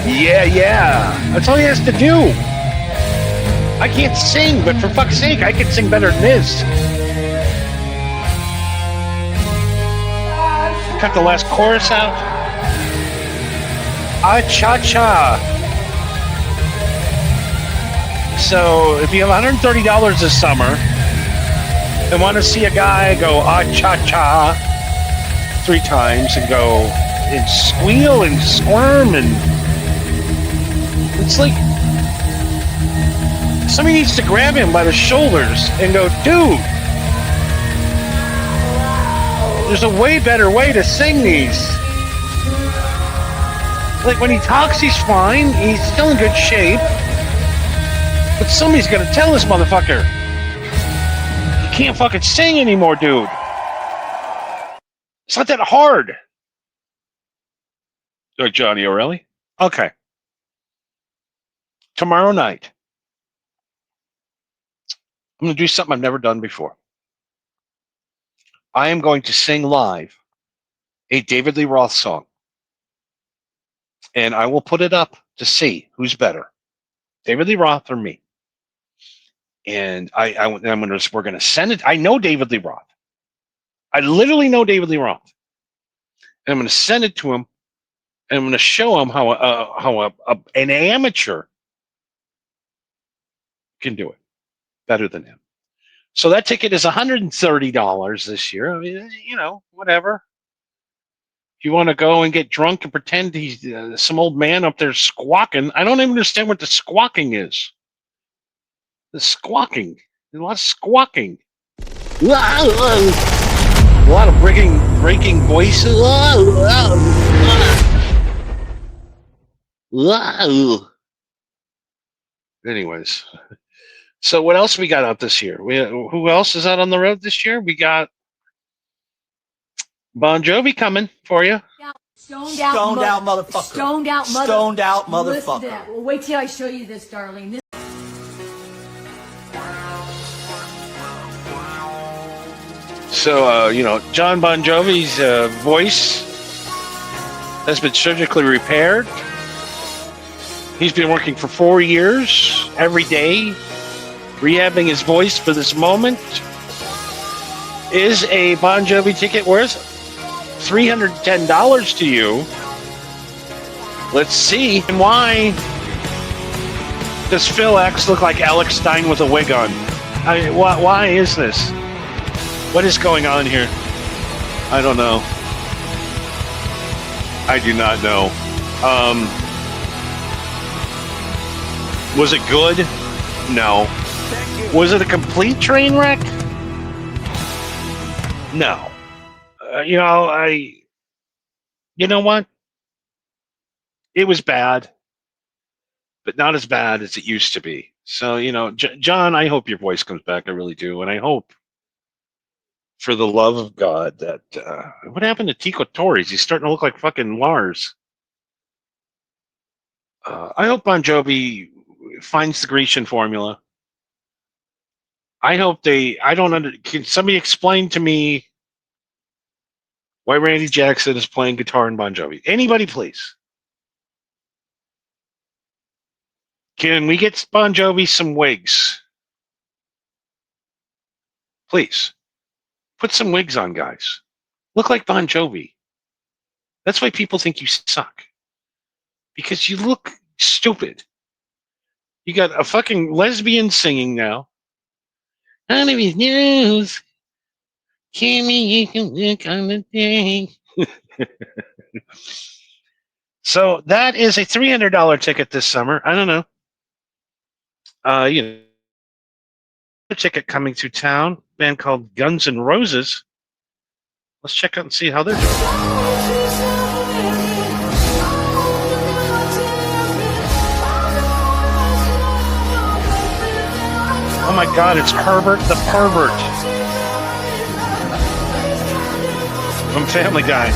Yeah. That's all he has to do. I can't sing, but for fuck's sake, I can sing better than this. Cut the last chorus out. Ah-cha-cha. So, if you have $130 this summer and want to see a guy go ah-cha-cha 3 times and go and squeal and squirm, and it's like somebody needs to grab him by the shoulders and go, dude, there's a way better way to sing these. Like, when he talks, he's fine. He's still in good shape. But somebody's got to tell this motherfucker. You can't fucking sing anymore, dude. It's not that hard. Like Johnny O'Reilly? Okay. Tomorrow night, I'm going to do something I've never done before. I am going to sing live a David Lee Roth song. And I will put it up to see who's better, David Lee Roth or me. And we're going to send it. I know David Lee Roth. I literally know David Lee Roth. And I'm going to send it to him, and I'm going to show him how an amateur can do it better than him. So that ticket is $130 this year. I mean, whatever. If you want to go and get drunk and pretend he's some old man up there squawking, I don't even understand what the squawking is. The squawking. There's a lot of squawking. A lot of breaking voices. Anyways, so what else we got out this year? Who else is out on the road this year? We got Bon Jovi coming for you. Stoned out motherfucker. Stoned out motherfucker. Listen to that. Well, wait till I show you this, darling. So, John Bon Jovi's voice has been surgically repaired. He's been working for 4 years, every day, rehabbing his voice for this moment. Is a Bon Jovi ticket worth $310 to you? Let's see. And why does Phil X look like Alex Stein with a wig on? Why is this? What is going on here? I don't know. I do not know. Was it good? No. Was it a complete train wreck? No. You know what? It was bad, but not as bad as it used to be. So, John, I hope your voice comes back. I really do. And I hope, for the love of God, that what happened to Tico Torres? He's starting to look like fucking Lars. I hope Bon Jovi finds the Grecian formula. I hope can somebody explain to me why Randy Jackson is playing guitar in Bon Jovi? Anybody, please. Can we get Bon Jovi some wigs? Please. Put some wigs on, guys. Look like Bon Jovi. That's why people think you suck. Because you look stupid. You got a fucking lesbian singing now. None of his news. Kimmy, you can look on the thing. So that is a $300 ticket this summer. I don't know. A ticket coming to town. Band called Guns N' Roses. Let's check out and see how they're doing. Oh my God, it's Herbert the Pervert from Family Guy.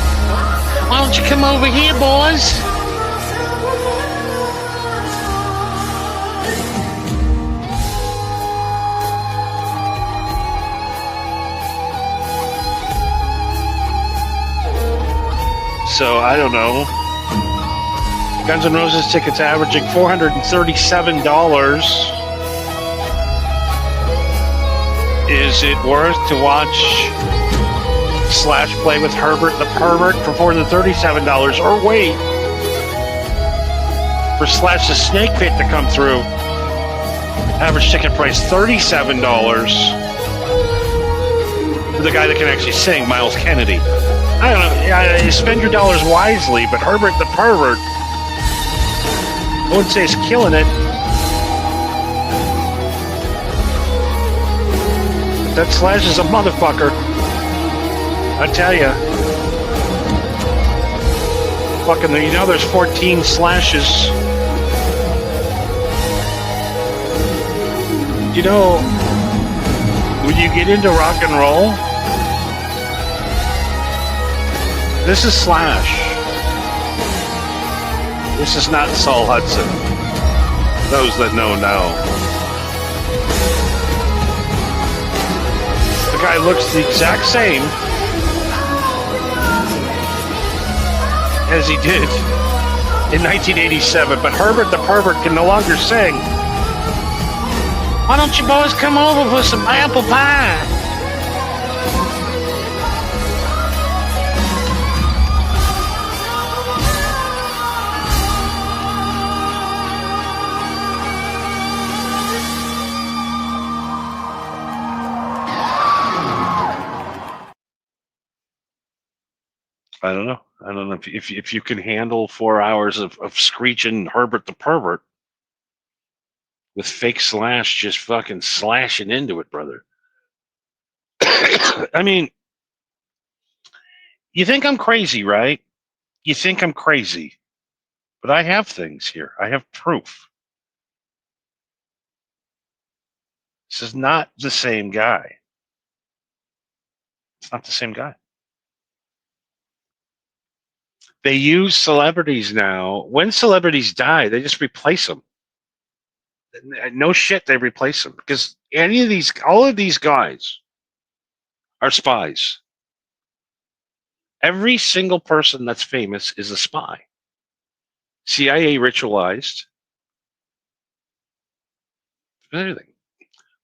Why don't you come over here, boys? So, I don't know. Guns N' Roses tickets averaging $437. Is it worth to watch Slash play with Herbert the Pervert for $437? Or wait for Slash's Snake Pit to come through? Average ticket price $37. For the guy that can actually sing, Miles Kennedy. I don't know. You spend your dollars wisely, but Herbert the Pervert, I wouldn't say he's killing it. That Slash is a motherfucker. I tell ya. Fucking, there's 14 Slashes. When you get into rock and roll, this is Slash. This is not Saul Hudson. Those that know. The guy looks the exact same as he did in 1987, but Herbert the Pervert can no longer sing. Why don't you boys come over for some apple pie? I don't know if you can handle 4 hours of screeching Herbert the Pervert with fake Slash just fucking slashing into it, brother. I mean, you think I'm crazy, right? You think I'm crazy, but I have things here. I have proof. This is not the same guy. It's not the same guy. They use celebrities now. When celebrities die, they just replace them. No shit, they replace them because all of these guys are spies. Every single person that's famous is a spy. CIA ritualized everything.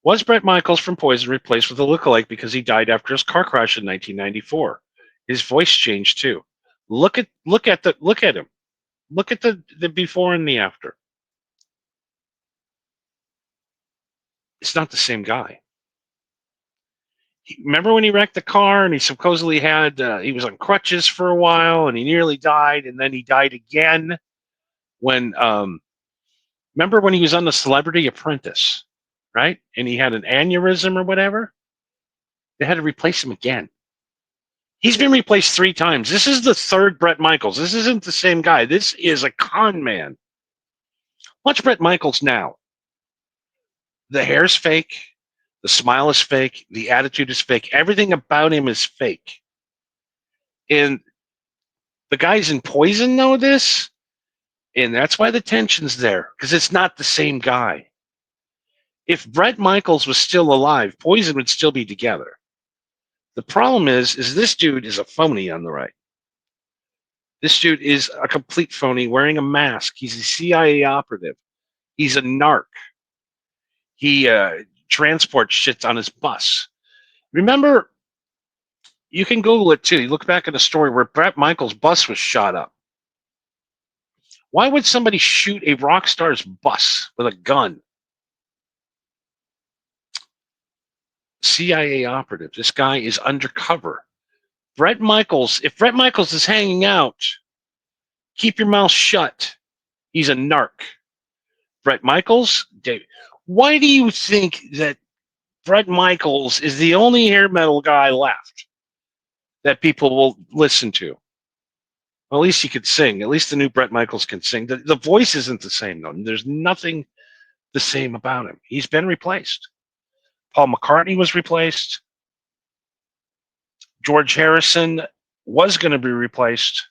Was Bret Michaels from Poison replaced with a lookalike because he died after his car crash in 1994? His voice changed too. Look at him. Look at the before and the after. It's not the same guy. Remember when he wrecked the car and he supposedly he was on crutches for a while and he nearly died and then he died again when remember when he was on the Celebrity Apprentice, right? And he had an aneurysm or whatever. They had to replace him again. He's been replaced 3 times. This is the third Bret Michaels. This isn't the same guy. This is a con man. Watch Bret Michaels now. The hair's fake. The smile is fake. The attitude is fake. Everything about him is fake. And the guys in Poison know this. And that's why the tension's there. Because it's not the same guy. If Bret Michaels was still alive, Poison would still be together. The problem is this dude is a phony on the right. This dude is a complete phony wearing a mask. He's a CIA operative. He's a narc. He transports shit on his bus. Remember, you can Google it too. You look back at a story where Bret Michaels' bus was shot up. Why would somebody shoot a rock star's bus with a gun? CIA operative. This guy is undercover. Bret Michaels, if Bret Michaels is hanging out, keep your mouth shut. He's a narc. Bret Michaels, David. Why do you think that Bret Michaels is the only hair metal guy left that people will listen to? Well, at least he could sing. At least the new Bret Michaels can sing. The voice isn't the same, though. There's nothing the same about him. He's been replaced. Paul McCartney was replaced. George Harrison was going to be replaced.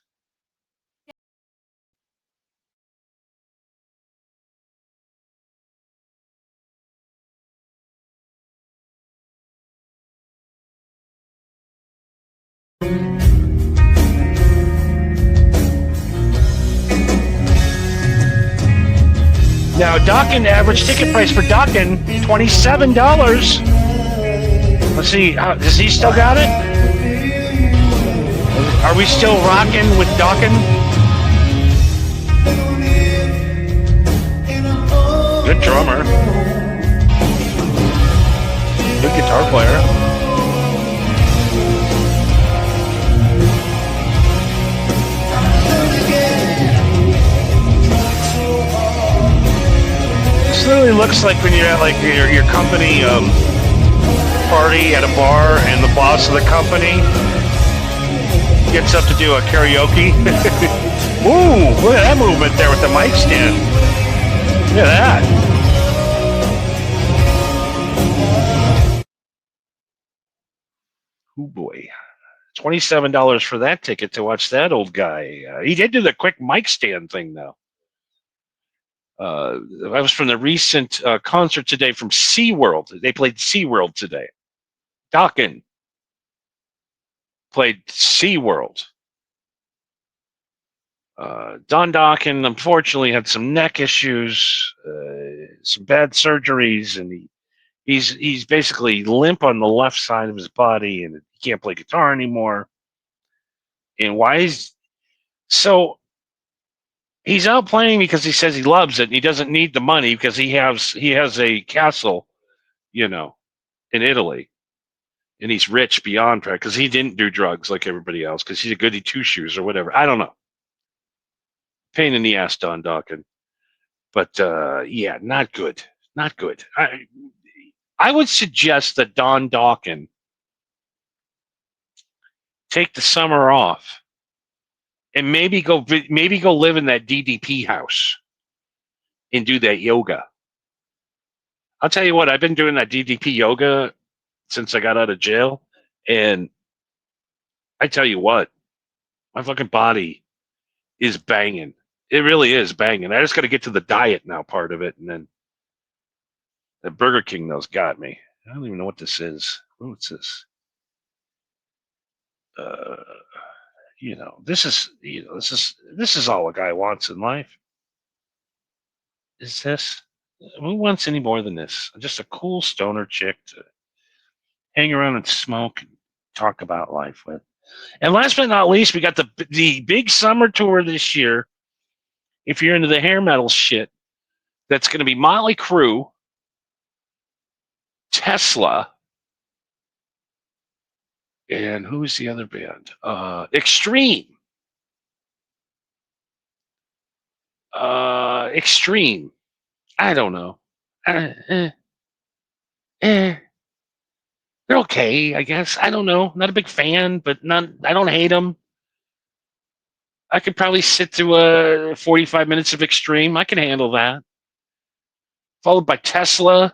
Now, Dokken, average ticket price for Dokken, $27. Let's see, does he still got it? Are we still rocking with Dokken? Good drummer. Good guitar player. This literally looks like when you're at like your company party at a bar and the boss of the company gets up to do a karaoke. Ooh, look at that movement there with the mic stand. Look at that. Oh boy. $27 for that ticket to watch that old guy. He did do the quick mic stand thing, though. I was from the recent concert today from SeaWorld. They played SeaWorld today. Dokken played SeaWorld. Don Dokken, unfortunately, had some neck issues, some bad surgeries, and he's basically limp on the left side of his body, and he can't play guitar anymore. And he's out playing because he says he loves it and he doesn't need the money because he has a castle, in Italy. And he's rich beyond prayer because he didn't do drugs like everybody else because he's a goody two-shoes or whatever. I don't know. Pain in the ass, Don Dokken. But yeah, not good. Not good. I would suggest that Don Dokken take the summer off, and maybe go live in that DDP house and do that yoga. I'll tell you what, I've been doing that DDP yoga since I got out of jail, and I tell you what, my fucking body is banging. It really is banging. I just got to get to the diet now part of it, and then the Burger King those got me. I don't even know what this is. What's this? This is all a guy wants in life. Is this? Who wants any more than this? Just a cool stoner chick to hang around and smoke and talk about life with. And last but not least, we got the big summer tour this year. If you're into the hair metal shit, that's going to be Motley Crue, Tesla, and who's the other band? Extreme. Extreme. I don't know. They're okay, I guess. I don't know. Not a big fan, but I don't hate them. I could probably sit through 45 minutes of Extreme. I can handle that. Followed by Tesla.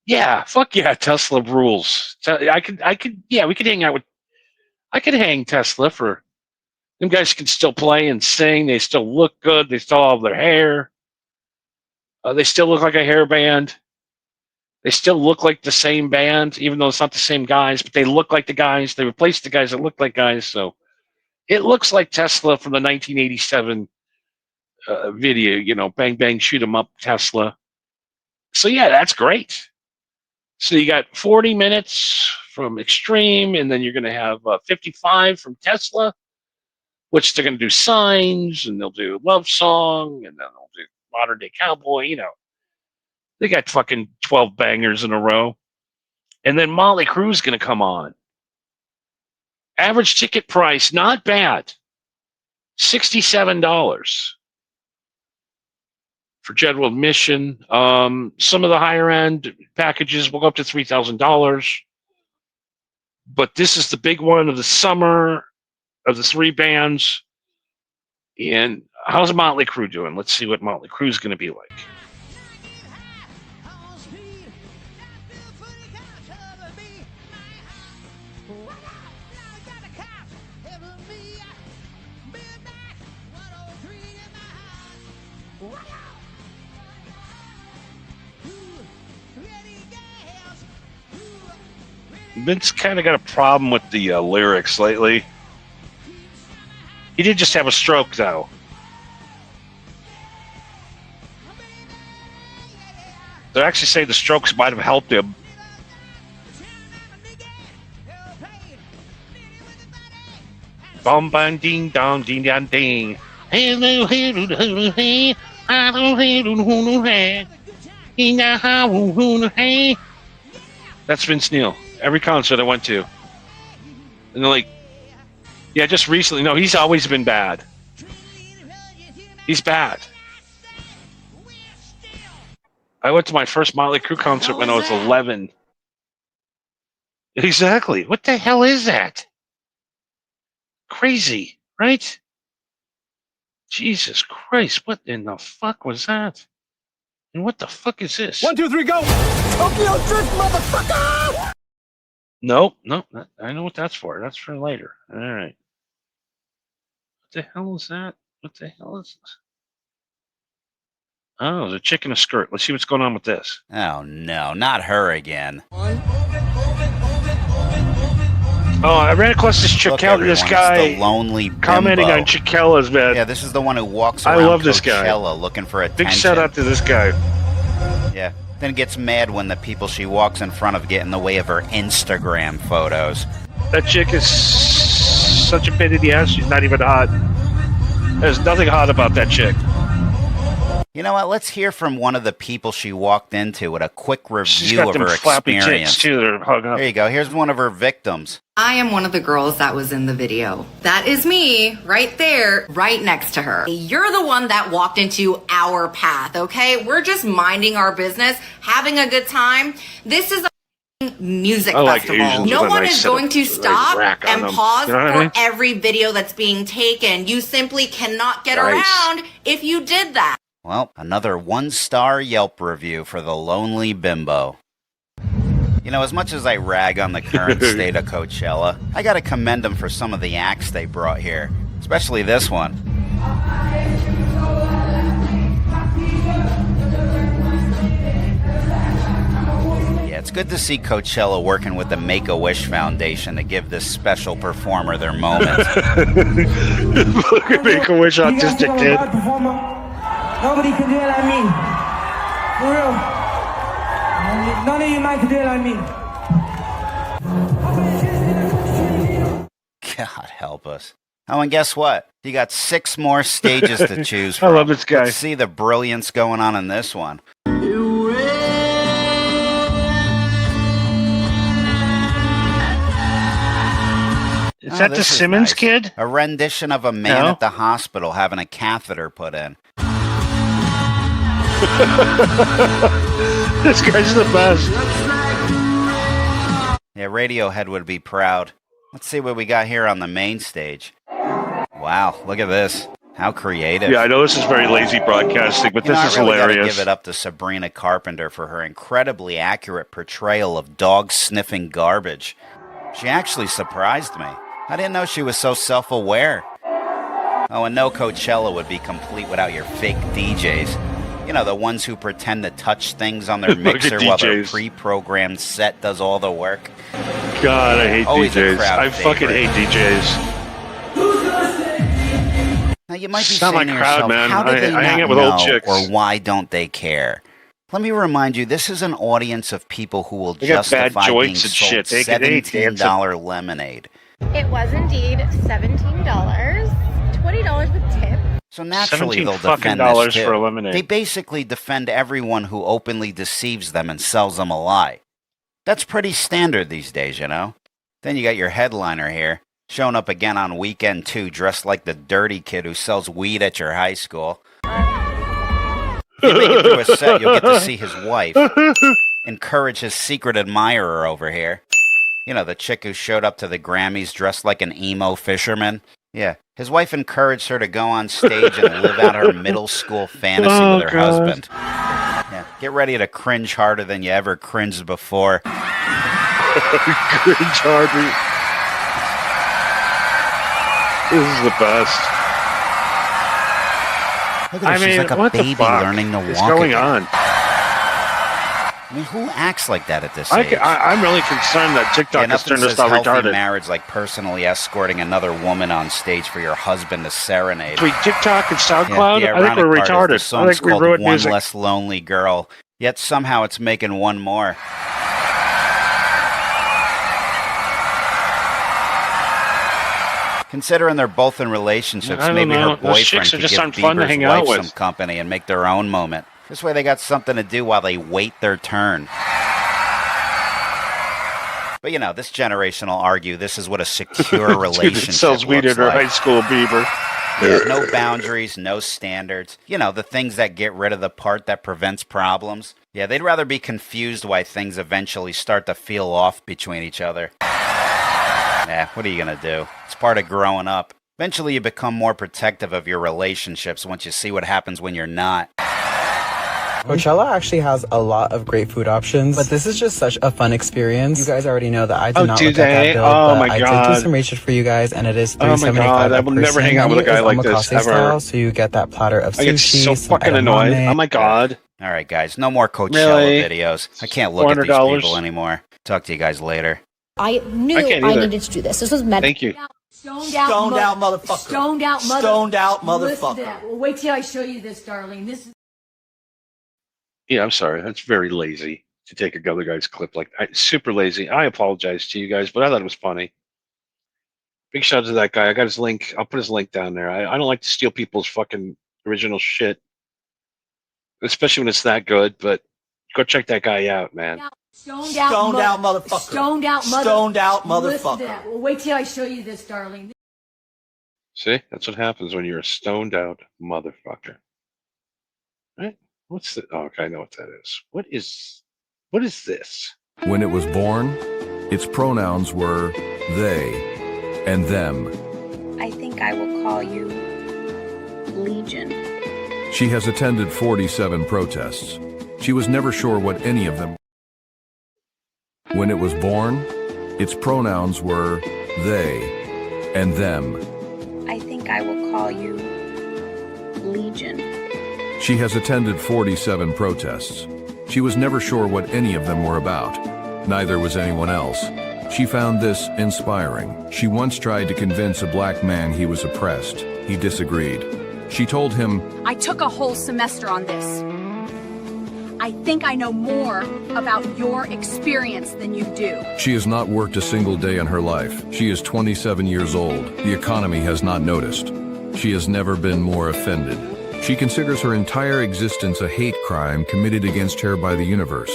Yeah, fuck yeah, Tesla rules. I could, yeah, we could hang out with. I could hang Tesla for. Them guys can still play and sing. They still look good. They still have their hair. They still look like a hair band. They still look like the same band, even though it's not the same guys, but they look like the guys. They replaced the guys that look like guys. So it looks like Tesla from the 1987 video, Bang Bang Shoot 'em Up Tesla. So yeah, that's great. So you got 40 minutes from Extreme, and then you're going to have 55 from Tesla, which they're going to do Signs, and they'll do Love Song, and then they'll do Modern Day Cowboy. They got fucking 12 bangers in a row. And then Motley Crue's going to come on. Average ticket price, not bad. $67 for general admission. Some of the higher end packages will go up to $3,000. But this is the big one of the summer of the three bands. And how's Motley Crue doing? Let's see what Motley Crue's going to be like. Vince kind of got a problem with the lyrics lately. He did just have a stroke, though. They actually say the strokes might have helped him. Bum bang ding dong ding dong ding. Hello, hello, hello, hey. Hello, hello, hello, hey. That's Vince Neil. Every concert I went to. And they're like, yeah, just recently. No, he's always been bad. He's bad. I went to my first Motley Crue concert when I was 11. Exactly. What the hell is that? Crazy, right? Jesus Christ, what in the fuck was that? And what the fuck is this? 1, 2, 3, go! Tokyo Drift, motherfucker! No, I know what that's for. That's for later. All right. What the hell is that? What the hell is this? Oh, there's a chick in a skirt. Let's see what's going on with this. Oh, no, not her again. Oh, I ran across this Chiquella, this guy the lonely commenting bimbo. on Chiquella's bed. Yeah, this is the one who walks around I love this guy. Coachella looking for attention. Big shout out to this guy. Yeah, then gets mad when the people she walks in front of get in the way of her Instagram photos. That chick is such a pain in the ass. She's not even hot. There's nothing hot about that chick. You know what? Let's hear from one of the people she walked into with a quick She's review got of them her flappy experience. tits too. They're hung up. There you go. Here's one of her victims. I am one of the girls that was in the video. That is me right there, right next to her. You're the one that walked into our path, okay? We're just minding our business, having a good time. This is music I like festival. Asians No with a one nice is set of, going to like, stop rack on and them. pause You know what I for mean? every video that's being taken. You simply cannot get Nice. around if you did that. Well, another 1-star Yelp review for the lonely bimbo. You know, as much as I rag on the current state of Coachella, I gotta commend them for some of the acts they brought here, especially this one. Yeah, it's good to see Coachella working with the Make-A-Wish Foundation to give this special performer their moment. Look at Make-A-Wish autistic kid. Nobody can do it like me. For real. None of you might can do it like me. God help us. Oh, and guess what? You got 6 more stages to choose from. I love this guy. Let's see the brilliance going on in this one. Is that the this Simmons nice. kid? A rendition of a man No? at the hospital having a catheter put in. This guy's the best. Yeah, Radiohead would be proud. Let's see what we got here on the main stage. Wow, look at this. How creative. Yeah, I know this is very lazy broadcasting, but You know, this is I really gotta hilarious. give it up to Sabrina Carpenter for her incredibly accurate portrayal of dog-sniffing garbage. She actually surprised me. I didn't know she was so self-aware. Oh, and no Coachella would be complete without your fake DJs. You know, the ones who pretend to touch things on their Look at mixer while their DJs. pre-programmed set does all the work. God, I hate Always a DJs. crowd I fucking favorite. hate DJs. Now, you might be It's not saying my to crowd, yourself, man. how do they I hang not out with know, old chicks. or why don't they care? Let me remind you, this is an audience of people who will They got bad justify being joints and sold shit. They ain't $17 lemonade. It was indeed $17, $20 with tip. So naturally, 17 they'll fucking defend dollars this for a too. lemonade. They basically defend everyone who openly deceives them and sells them a lie. That's pretty standard these days, you know? Then you got your headliner here, showing up again on weekend 2, dressed like the dirty kid who sells weed at your high school. If you make it through a set, you'll get to see his wife encourage his secret admirer over here. You know, the chick who showed up to the Grammys dressed like an emo fisherman. Yeah, his wife encouraged her to go on stage and live out her middle school fantasy Oh, with her God. husband. Yeah, get ready to cringe harder than you ever cringed before. Cringe Harvey. This is the best. Look at her, I she's mean, like a what the baby fuck learning to is walk going again. on? I mean, who acts like that at this age? I'm really concerned that TikTok has nothing turned us says all healthy retarded. marriage like personally escorting another woman on stage for your husband to serenade. Between TikTok and Yeah, SoundCloud, the I think we're ironic part is retarded. the I song's think we called ruined One music. Less Lonely Girl, yet somehow it's making one more. Considering they're both in relationships, I don't maybe know. her Those boyfriend chicks are could just give aren't fun to Bieber's hang out wife with. some company and make their own moment. This way they got something to do while they wait their turn. But you know, this generation will argue this is what a secure Dude relationship that sells weed looks at her like. high school, Beaver. There's no boundaries, no standards. You know, the things that get rid of the part that prevents problems. Yeah, they'd rather be confused why things eventually start to feel off between each other. Nah, what are you gonna do? It's part of growing up. Eventually you become more protective of your relationships once you see what happens when you're not. Coachella actually has a lot of great food options, but this is just such a fun experience. You guys already know that I did Oh, not do look at they? that bill, Oh, but my I did God. do some research for you guys, and it is Oh, my $3.75 God. I a will never person. hang out with a Menu guy is like this, omakase ever. style, so you get that platter of I get sushi, so some fucking annoyed. edamame. Oh my God. All right, guys, no more Coachella Really? videos. I can't look at these $400? people anymore. Talk to you guys later. I knew I can't I either. needed to do this. This was meant. Thank you. Stoned Stoned out, out motherfucker. Stoned out mother. Stoned out Listen to motherfucker. that. Well, wait till I show you this, darling. This is. Yeah, I'm sorry. That's very lazy to take another guy's clip like super lazy. I apologize to you guys, but I thought it was funny. Big shout out to that guy. I got his link. I'll put his link down there. I don't like to steal people's fucking original shit, especially when it's that good. But go check that guy out, man. Stoned out, Stoned out motherfucker. Stoned out mother. Stoned out Listen to motherfucker. that. Well, wait till I show you this, darling. See, that's what happens when you're a stoned out motherfucker. Right? What's the? Oh, okay, I know what that is. What is this? When it was born, its pronouns were they and them. I think I will call you Legion. She has attended 47 protests. She was never sure what any of them. When it was born, its pronouns were they and them. I think I will call you Legion. She has attended 47 protests. She was never sure what any of them were about. Neither was anyone else. She found this inspiring. She once tried to convince a black man he was oppressed. He disagreed. She told him, I took a whole semester on this. I think I know more about your experience than you do. she has not worked a single day in her life. She is 27 years old. The economy has not noticed. She has never been more offended. She considers her entire existence a hate crime committed against her by the universe.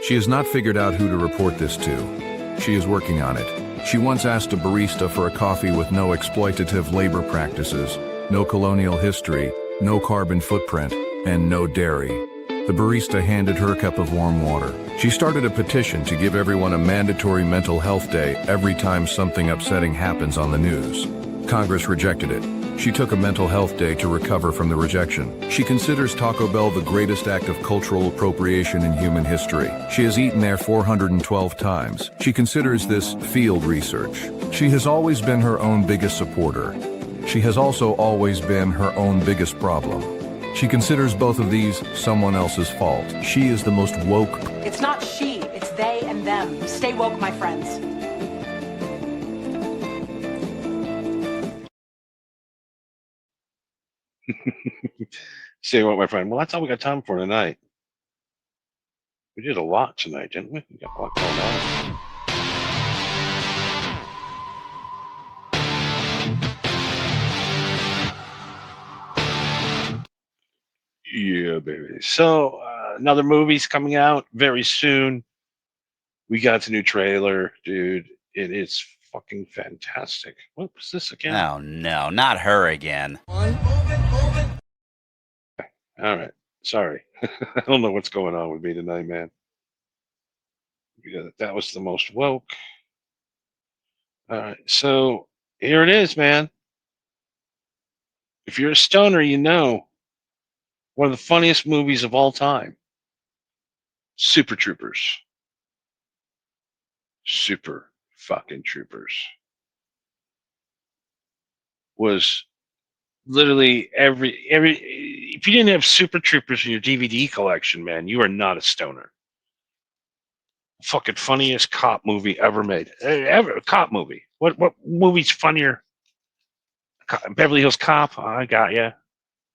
She has not figured out who to report this to. She is working on it. She once asked a barista for a coffee with no exploitative labor practices, no colonial history, no carbon footprint, and no dairy. The barista handed her a cup of warm water. She started a petition to give everyone a mandatory mental health day every time something upsetting happens on the news. Congress rejected it. She took a mental health day to recover from the rejection. She considers Taco Bell the greatest act of cultural appropriation in human history. She has eaten there 412 times. She considers this field research. She has always been her own biggest supporter. She has also always been her own biggest problem. She considers both of these someone else's fault. She is the most woke. It's not she, it's they and them. Stay woke, my friends. Say what, my friend? Well, that's all we got time for tonight. We did a lot tonight, didn't we? We got a lot going on. Yeah, baby. So, another movie's coming out very soon. We got the new trailer, dude. It is fucking fantastic. What was this again? Oh, no, not her again. All right. Sorry. I don't know what's going on with me tonight, man. Yeah, that was the most woke. All right. So here it is, man. If you're a stoner, you know one of the funniest movies of all time. Super Troopers. Super fucking Troopers. Was literally every if you didn't have Super Troopers in your DVD collection, man, you are not a stoner. Fucking funniest cop movie ever made. Ever a cop movie. What movie's funnier? Beverly Hills Cop. I got ya.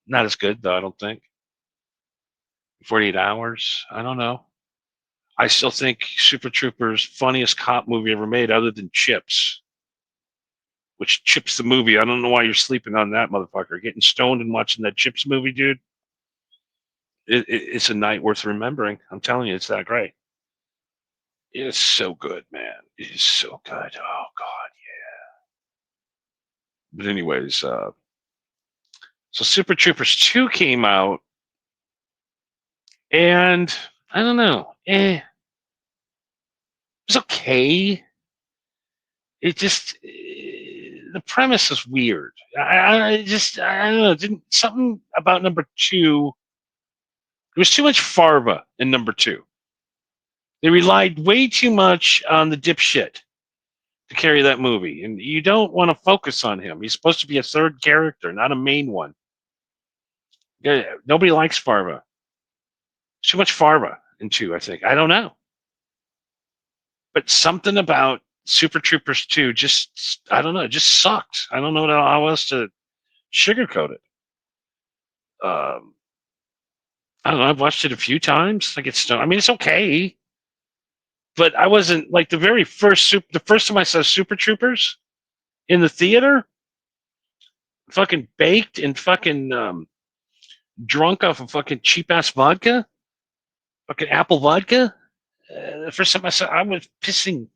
Not as good though, I don't think. 48 Hours. I don't know. I still think Super Troopers funniest cop movie ever made, other than Chips. Which Chips the movie? I don't know why you're sleeping on that motherfucker. Getting stoned and watching that Chips movie, dude. It's a night worth remembering. I'm telling you, it's that great. It's so good, man. It is so good. Oh God, yeah. But anyways, so Super Troopers 2 came out, and I don't know. It was okay. It just the premise is weird. I don't know. Didn't something about number 2? There was too much Farva in number 2. They relied way too much on the dipshit to carry that movie, and you don't want to focus on him. He's supposed to be a third character, not a main one. Yeah, nobody likes Farva. Too much Farva in 2, I think. I don't know. But something about Super Troopers 2 just, I don't know, it just sucked. I don't know how else to sugarcoat it. I don't know, I've watched it a few times. I mean, it's okay. But I wasn't, like, the first time I saw Super Troopers in the theater, fucking baked and fucking drunk off of fucking cheap-ass vodka, fucking apple vodka. The first time I was pissing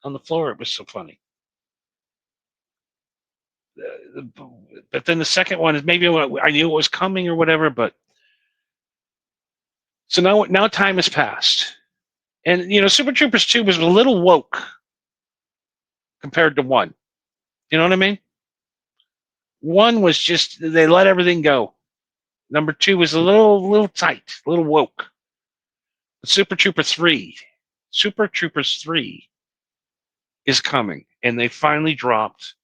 on the floor. It was so funny. But then the second one is maybe I knew it was coming or whatever. But so now time has passed, And Super Troopers 2 was a little woke compared to 1. You know what I mean? 1 was just they let everything go. Number 2 was a little tight, a little woke. But Super Troopers 3 is coming, and they finally dropped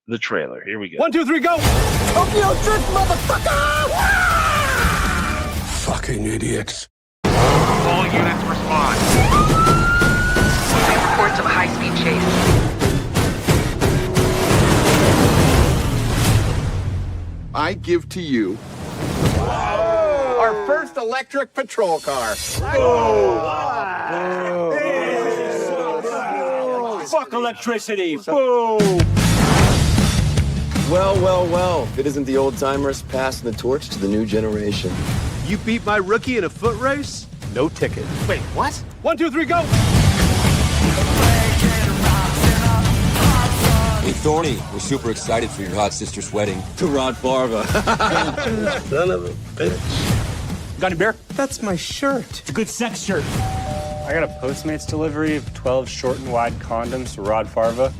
the trailer. Here we go. 1, 2, 3, go! Tokyo Drift, motherfucker! Fucking idiots. All units respond. Reports of a high-speed chase. I give to you our first electric patrol car. Fuck electricity. Boom. Well. If it isn't the old timers passing the torch to the new generation. You beat my rookie in a foot race? No ticket. Wait, what? 1, 2, 3, go! Hey, Thorny, we're super excited for your hot sister's wedding. To Rod Farva. Son of a bitch. Got any beer? That's my shirt. It's a good sex shirt. I got a Postmates delivery of 12 short and wide condoms to Rod Farva.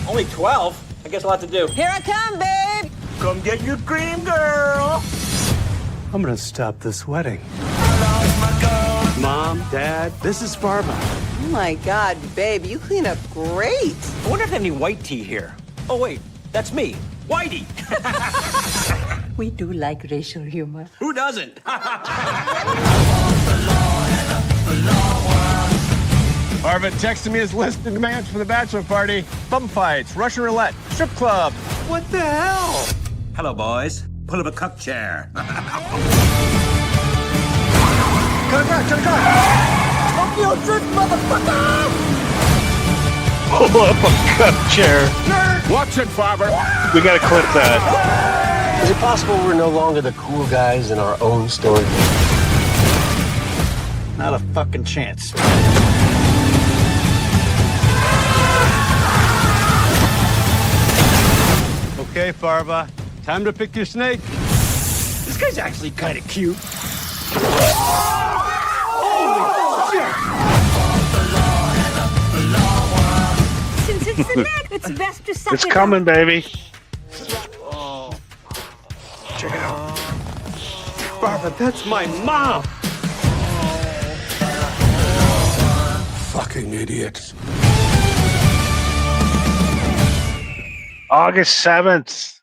Only 12? I guess a lot to do. Here I come, babe. Come get your cream, girl. I'm gonna stop this wedding. Mom, Dad, this is Farva. Oh my God, babe, you clean up great. I wonder if they have any white tea here. Oh, wait, that's me, Whitey. We do like racial humor. Who doesn't? Farva texted me his list of demands for the bachelor party. Bum fights, Russian roulette, strip club. What the hell? Hello, boys. Pull up a cup chair. Tokyo Drift, motherfucker! Pull up a cup chair. Watch it, Farva. We gotta clip that. Is it possible we're no longer the cool guys in our own story? Not a fucking chance. Okay, Farva. Time to pick your snake. This guy's actually kind of cute. Since it's the neck, it's best to suck It's it coming, up. baby. Check it out. Farva, that's my mom. Fucking idiots. August 7th.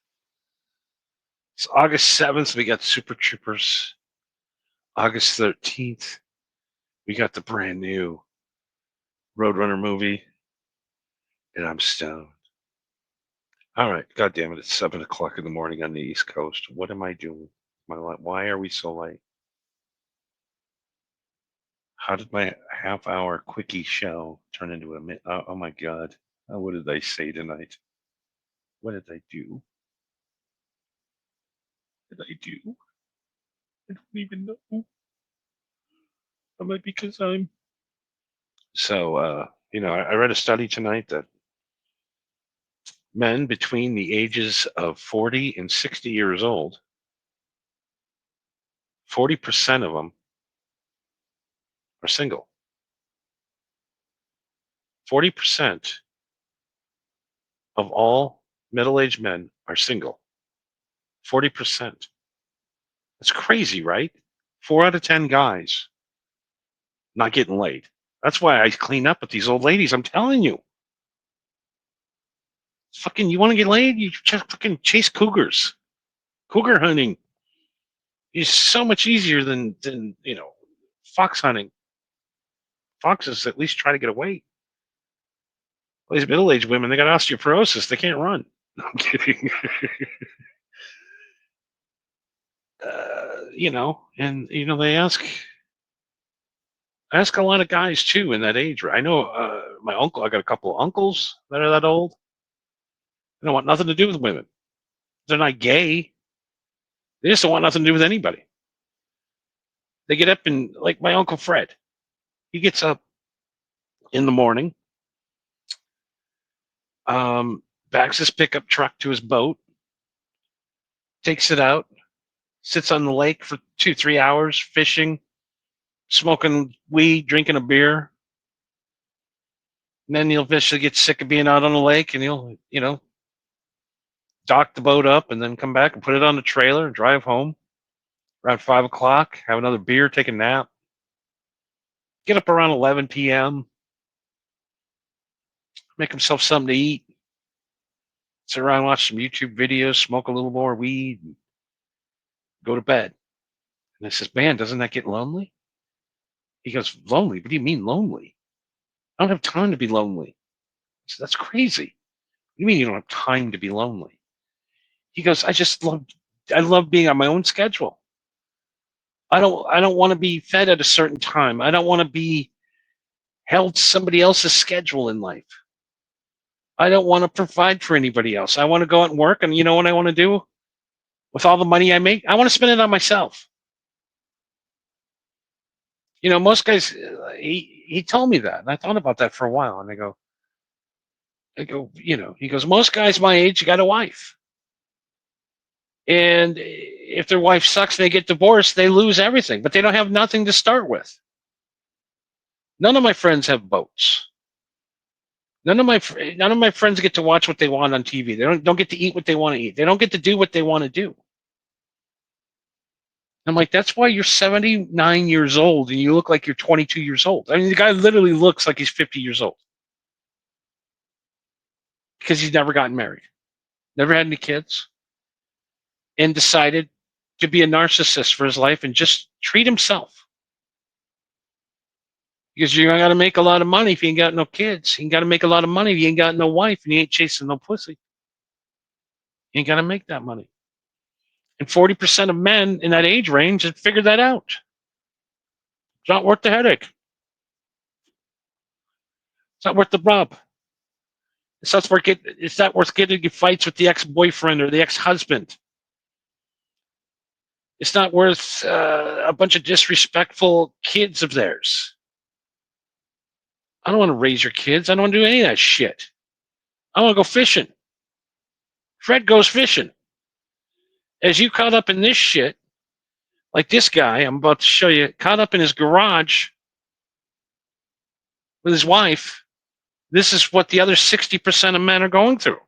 It's August 7th. We got Super Troopers. August 13th. We got the brand new Roadrunner movie. And I'm stoned. All right. God damn it. It's 7 o'clock in the morning on the East Coast. What am I doing? Why are we so late? How did my half-hour quickie show turn into a minute? Oh my God. What did I say tonight? What did I do? I don't even know. It might be because I'm. So, I read a study tonight that men between the ages of 40 and 60 years old, 40% of them are single. 40% of all middle-aged men are single. 40%. That's crazy, right? 4 out of 10 guys not getting laid. That's why I clean up with these old ladies. I'm telling you. Fucking, you want to get laid? You just fucking chase cougars. Cougar hunting is so much easier than fox hunting. Foxes at least try to get away. These middle-aged women, they got osteoporosis. They can't run. No, I'm kidding. They ask a lot of guys too in that age. I know my uncle. I got a couple of uncles that are that old. They don't want nothing to do with women. They're not gay. They just don't want nothing to do with anybody. They get up and, like my Uncle Fred, he gets up in the morning, backs his pickup truck to his boat, takes it out, sits on the lake for 2-3 hours fishing, smoking weed, drinking a beer. And then he'll eventually get sick of being out on the lake and he'll, dock the boat up and then come back and put it on the trailer and drive home around 5 o'clock, have another beer, take a nap, get up around 11 p.m., make himself something to eat, sit around, watch some YouTube videos, smoke a little more weed, and go to bed. And I says, man, doesn't that get lonely? He goes, lonely? What do you mean lonely? I don't have time to be lonely. I said, that's crazy. What do you mean you don't have time to be lonely? He goes, I love being on my own schedule. I don't want to be fed at a certain time. I don't want to be held to somebody else's schedule in life. I don't want to provide for anybody else. I want to go out and work, and you know what I want to do with all the money I make? I want to spend it on myself. Most guys, he told me that, and I thought about that for a while, and I go, he goes, most guys my age got a wife. And if their wife sucks and they get divorced, they lose everything, but they don't have nothing to start with. None of my friends have boats. None of my friends get to watch what they want on TV. They don't get to eat what they want to eat. They don't get to do what they want to do. I'm like, that's why you're 79 years old and you look like you're 22 years old. I mean, the guy literally looks like he's 50 years old. Because he's never gotten married, never had any kids, and decided to be a narcissist for his life and just treat himself. Because you got to make a lot of money if you ain't got no kids. You got to make a lot of money if you ain't got no wife and you ain't chasing no pussy. You ain't got to make that money. And 40% of men in that age range have figured that out. It's not worth the headache. It's not worth the rub. It's not worth getting in fights with the ex-boyfriend or the ex-husband. It's not worth a bunch of disrespectful kids of theirs. I don't want to raise your kids. I don't want to do any of that shit. I want to go fishing. Fred goes fishing. As you caught up in this shit, like this guy I'm about to show you, caught up in his garage with his wife, this is what the other 60% of men are going through.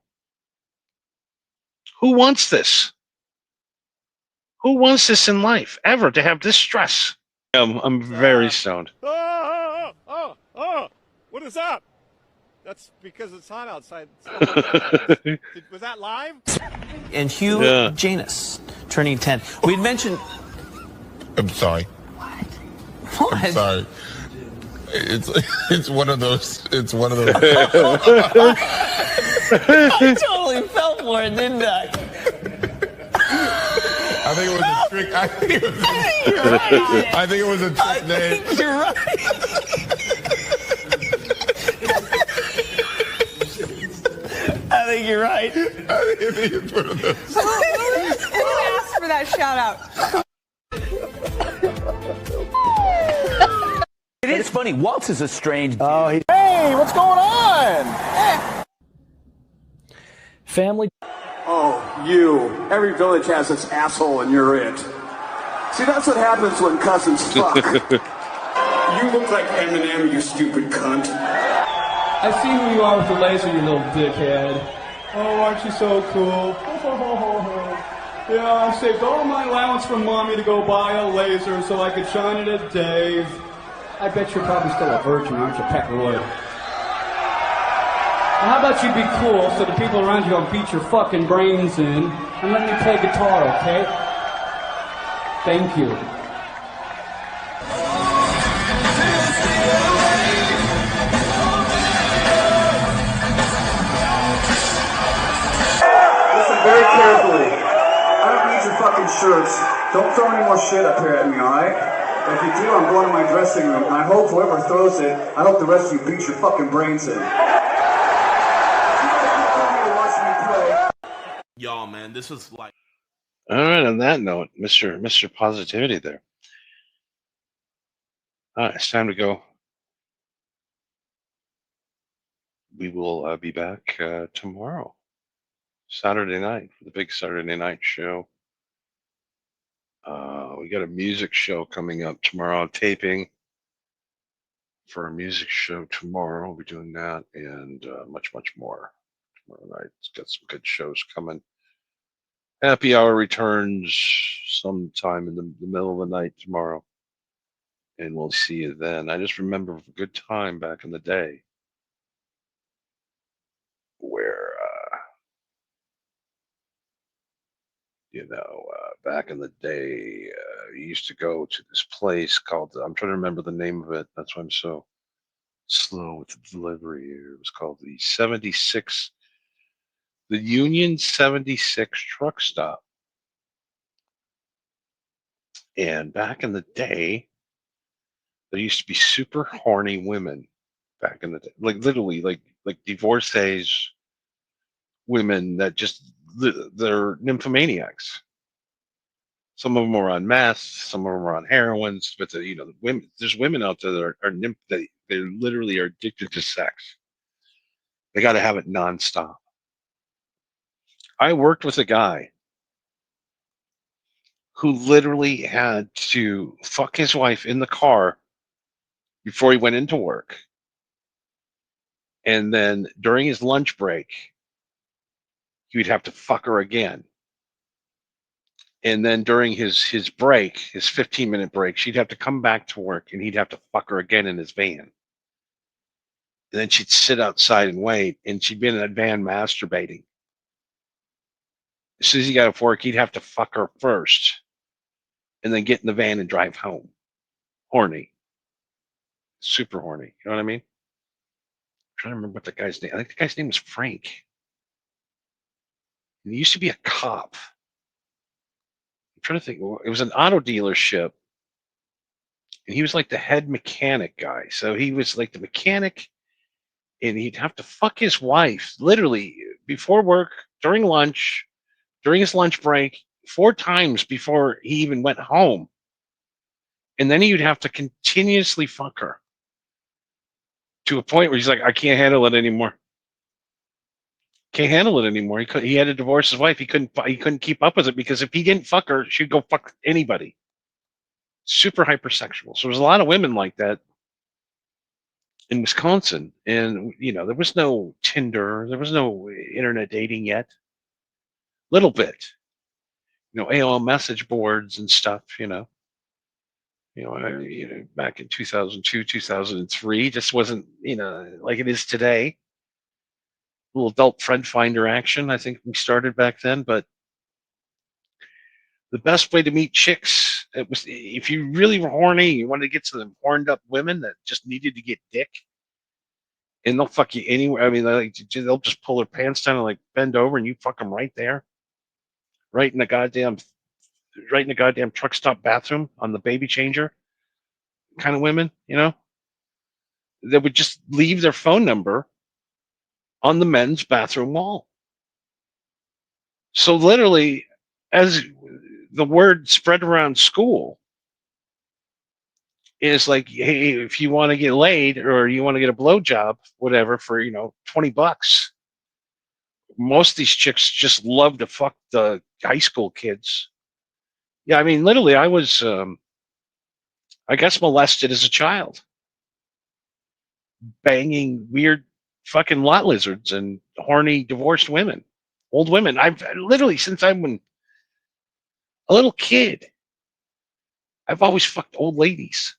Who wants this? Who wants this in life, ever, to have this stress? I'm very stoned. What is up? That's because it's hot outside. Was that live? And Hugh Janus, turning 10. We'd mentioned... I'm sorry. What? I'm sorry. It's one of those. It's one of those. I totally fell for it, didn't I? I think it was a trick. I think it was a trick name. You're right. I think you're right. I think it's one of those. Who asked for that shout out? It is funny. Waltz is a strange. Hey, what's going on? Family. Oh, you. Every village has its asshole and you're it. See, that's what happens when cousins fuck. You look like Eminem, you stupid cunt. I see who you are with the laser, you little dickhead. Oh, aren't you so cool? Yeah, I saved all my allowance from mommy to go buy a laser so I could shine it at Dave. I bet you're probably still a virgin, aren't you, Peckeroid? Well, how about you be cool so the people around you don't beat your fucking brains in and let me play guitar, okay? Thank you. Listen very carefully. I don't need your fucking shirts. Don't throw any more shit up here at me, alright? If you do, I'm going to my dressing room, and I hope whoever throws it, I hope the rest of you beat your fucking brains in. Y'all, man, this was like. All right, on that note, Mr. Positivity there. All right, it's time to go. We will be back tomorrow, Saturday night, for the big Saturday night show. We got a music show coming up tomorrow, taping for a music show tomorrow. We'll be doing that and much, much more tomorrow night. It's got some good shows coming. Happy Hour returns sometime in the middle of the night tomorrow. And we'll see you then. I just remember a good time back in the day where, back in the day, you used to go to this place called, I'm trying to remember the name of it. That's why I'm so slow with the delivery here. It was called the Union 76 Truck Stop. And back in the day, there used to be super horny women back in the day, like literally like divorcees, women that just, they're nymphomaniacs. Some of them are on meth, some of them are on heroin, but the women, there's women out there that are they literally are addicted to sex. They got to have it nonstop. I worked with a guy who literally had to fuck his wife in the car before he went into work. And then during his lunch break, he would have to fuck her again. And then during his break, his 15-minute break, she'd have to come back to work and he'd have to fuck her again in his van. And then she'd sit outside and wait, and she'd be in that van masturbating. As soon as he got off work, he'd have to fuck her first and then get in the van and drive home. Horny. Super horny. You know what I mean? I'm trying to remember what the guy's name. I think the guy's name was Frank. And he used to be a cop. I'm trying to think. It was an auto dealership. And he was like the head mechanic guy. So he was like the mechanic, and he'd have to fuck his wife literally before work, during lunch, during his lunch break, 4 times before he even went home. And then he would have to continuously fuck her to a point where he's like, I can't handle it anymore. Can't handle it anymore. He had to divorce his wife. He couldn't keep up with it, because if he didn't fuck her, she'd go fuck anybody. Super hypersexual. So there's a lot of women like that in Wisconsin. And, there was no Tinder. There was no internet dating yet. Little bit. AOL message boards and stuff, back in 2002, 2003, just wasn't, like it is today. Little adult friend finder action, I think we started back then. But the best way to meet chicks, it was if you really were horny, you wanted to get to them horned up women that just needed to get dick, and they'll fuck you anywhere. I mean, they'll just pull their pants down and like bend over, and you fuck them right there, right in the goddamn truck stop bathroom on the baby changer. Kind of women, they would just leave their phone number on the men's bathroom wall. So literally, as the word spread around school, is like, hey, if you want to get laid or you want to get a blowjob, whatever, for $20, most of these chicks just love to fuck the high school kids. Yeah, I mean, literally, I was, I guess, molested as a child, banging weird fucking lot lizards and horny divorced women, old women. I've literally, since I'm a little kid, I've always fucked old ladies.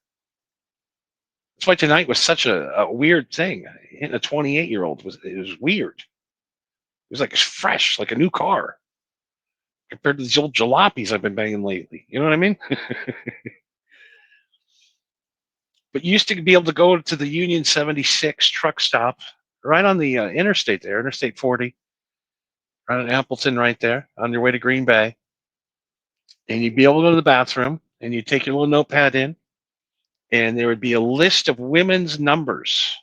That's why tonight was such a weird thing. Hitting a 28-year-old was weird. It was like fresh, like a new car, compared to these old jalopies I've been banging lately. You know what I mean? But you used to be able to go to the Union 76 truck stop right on the interstate there, Interstate 40, right on Appleton right there, on your way to Green Bay. And you'd be able to go to the bathroom, and you'd take your little notepad in, and there would be a list of women's numbers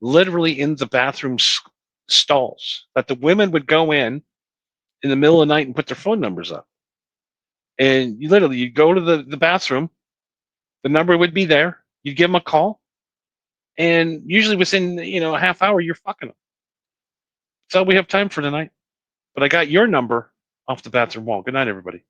literally in the bathroom stalls that the women would go in the middle of the night and put their phone numbers up. And you'd go to the bathroom, the number would be there, you'd give them a call, and usually within a half hour, you're fucking them. That's all we have time for tonight. But I got your number off the bathroom wall. Good night, everybody.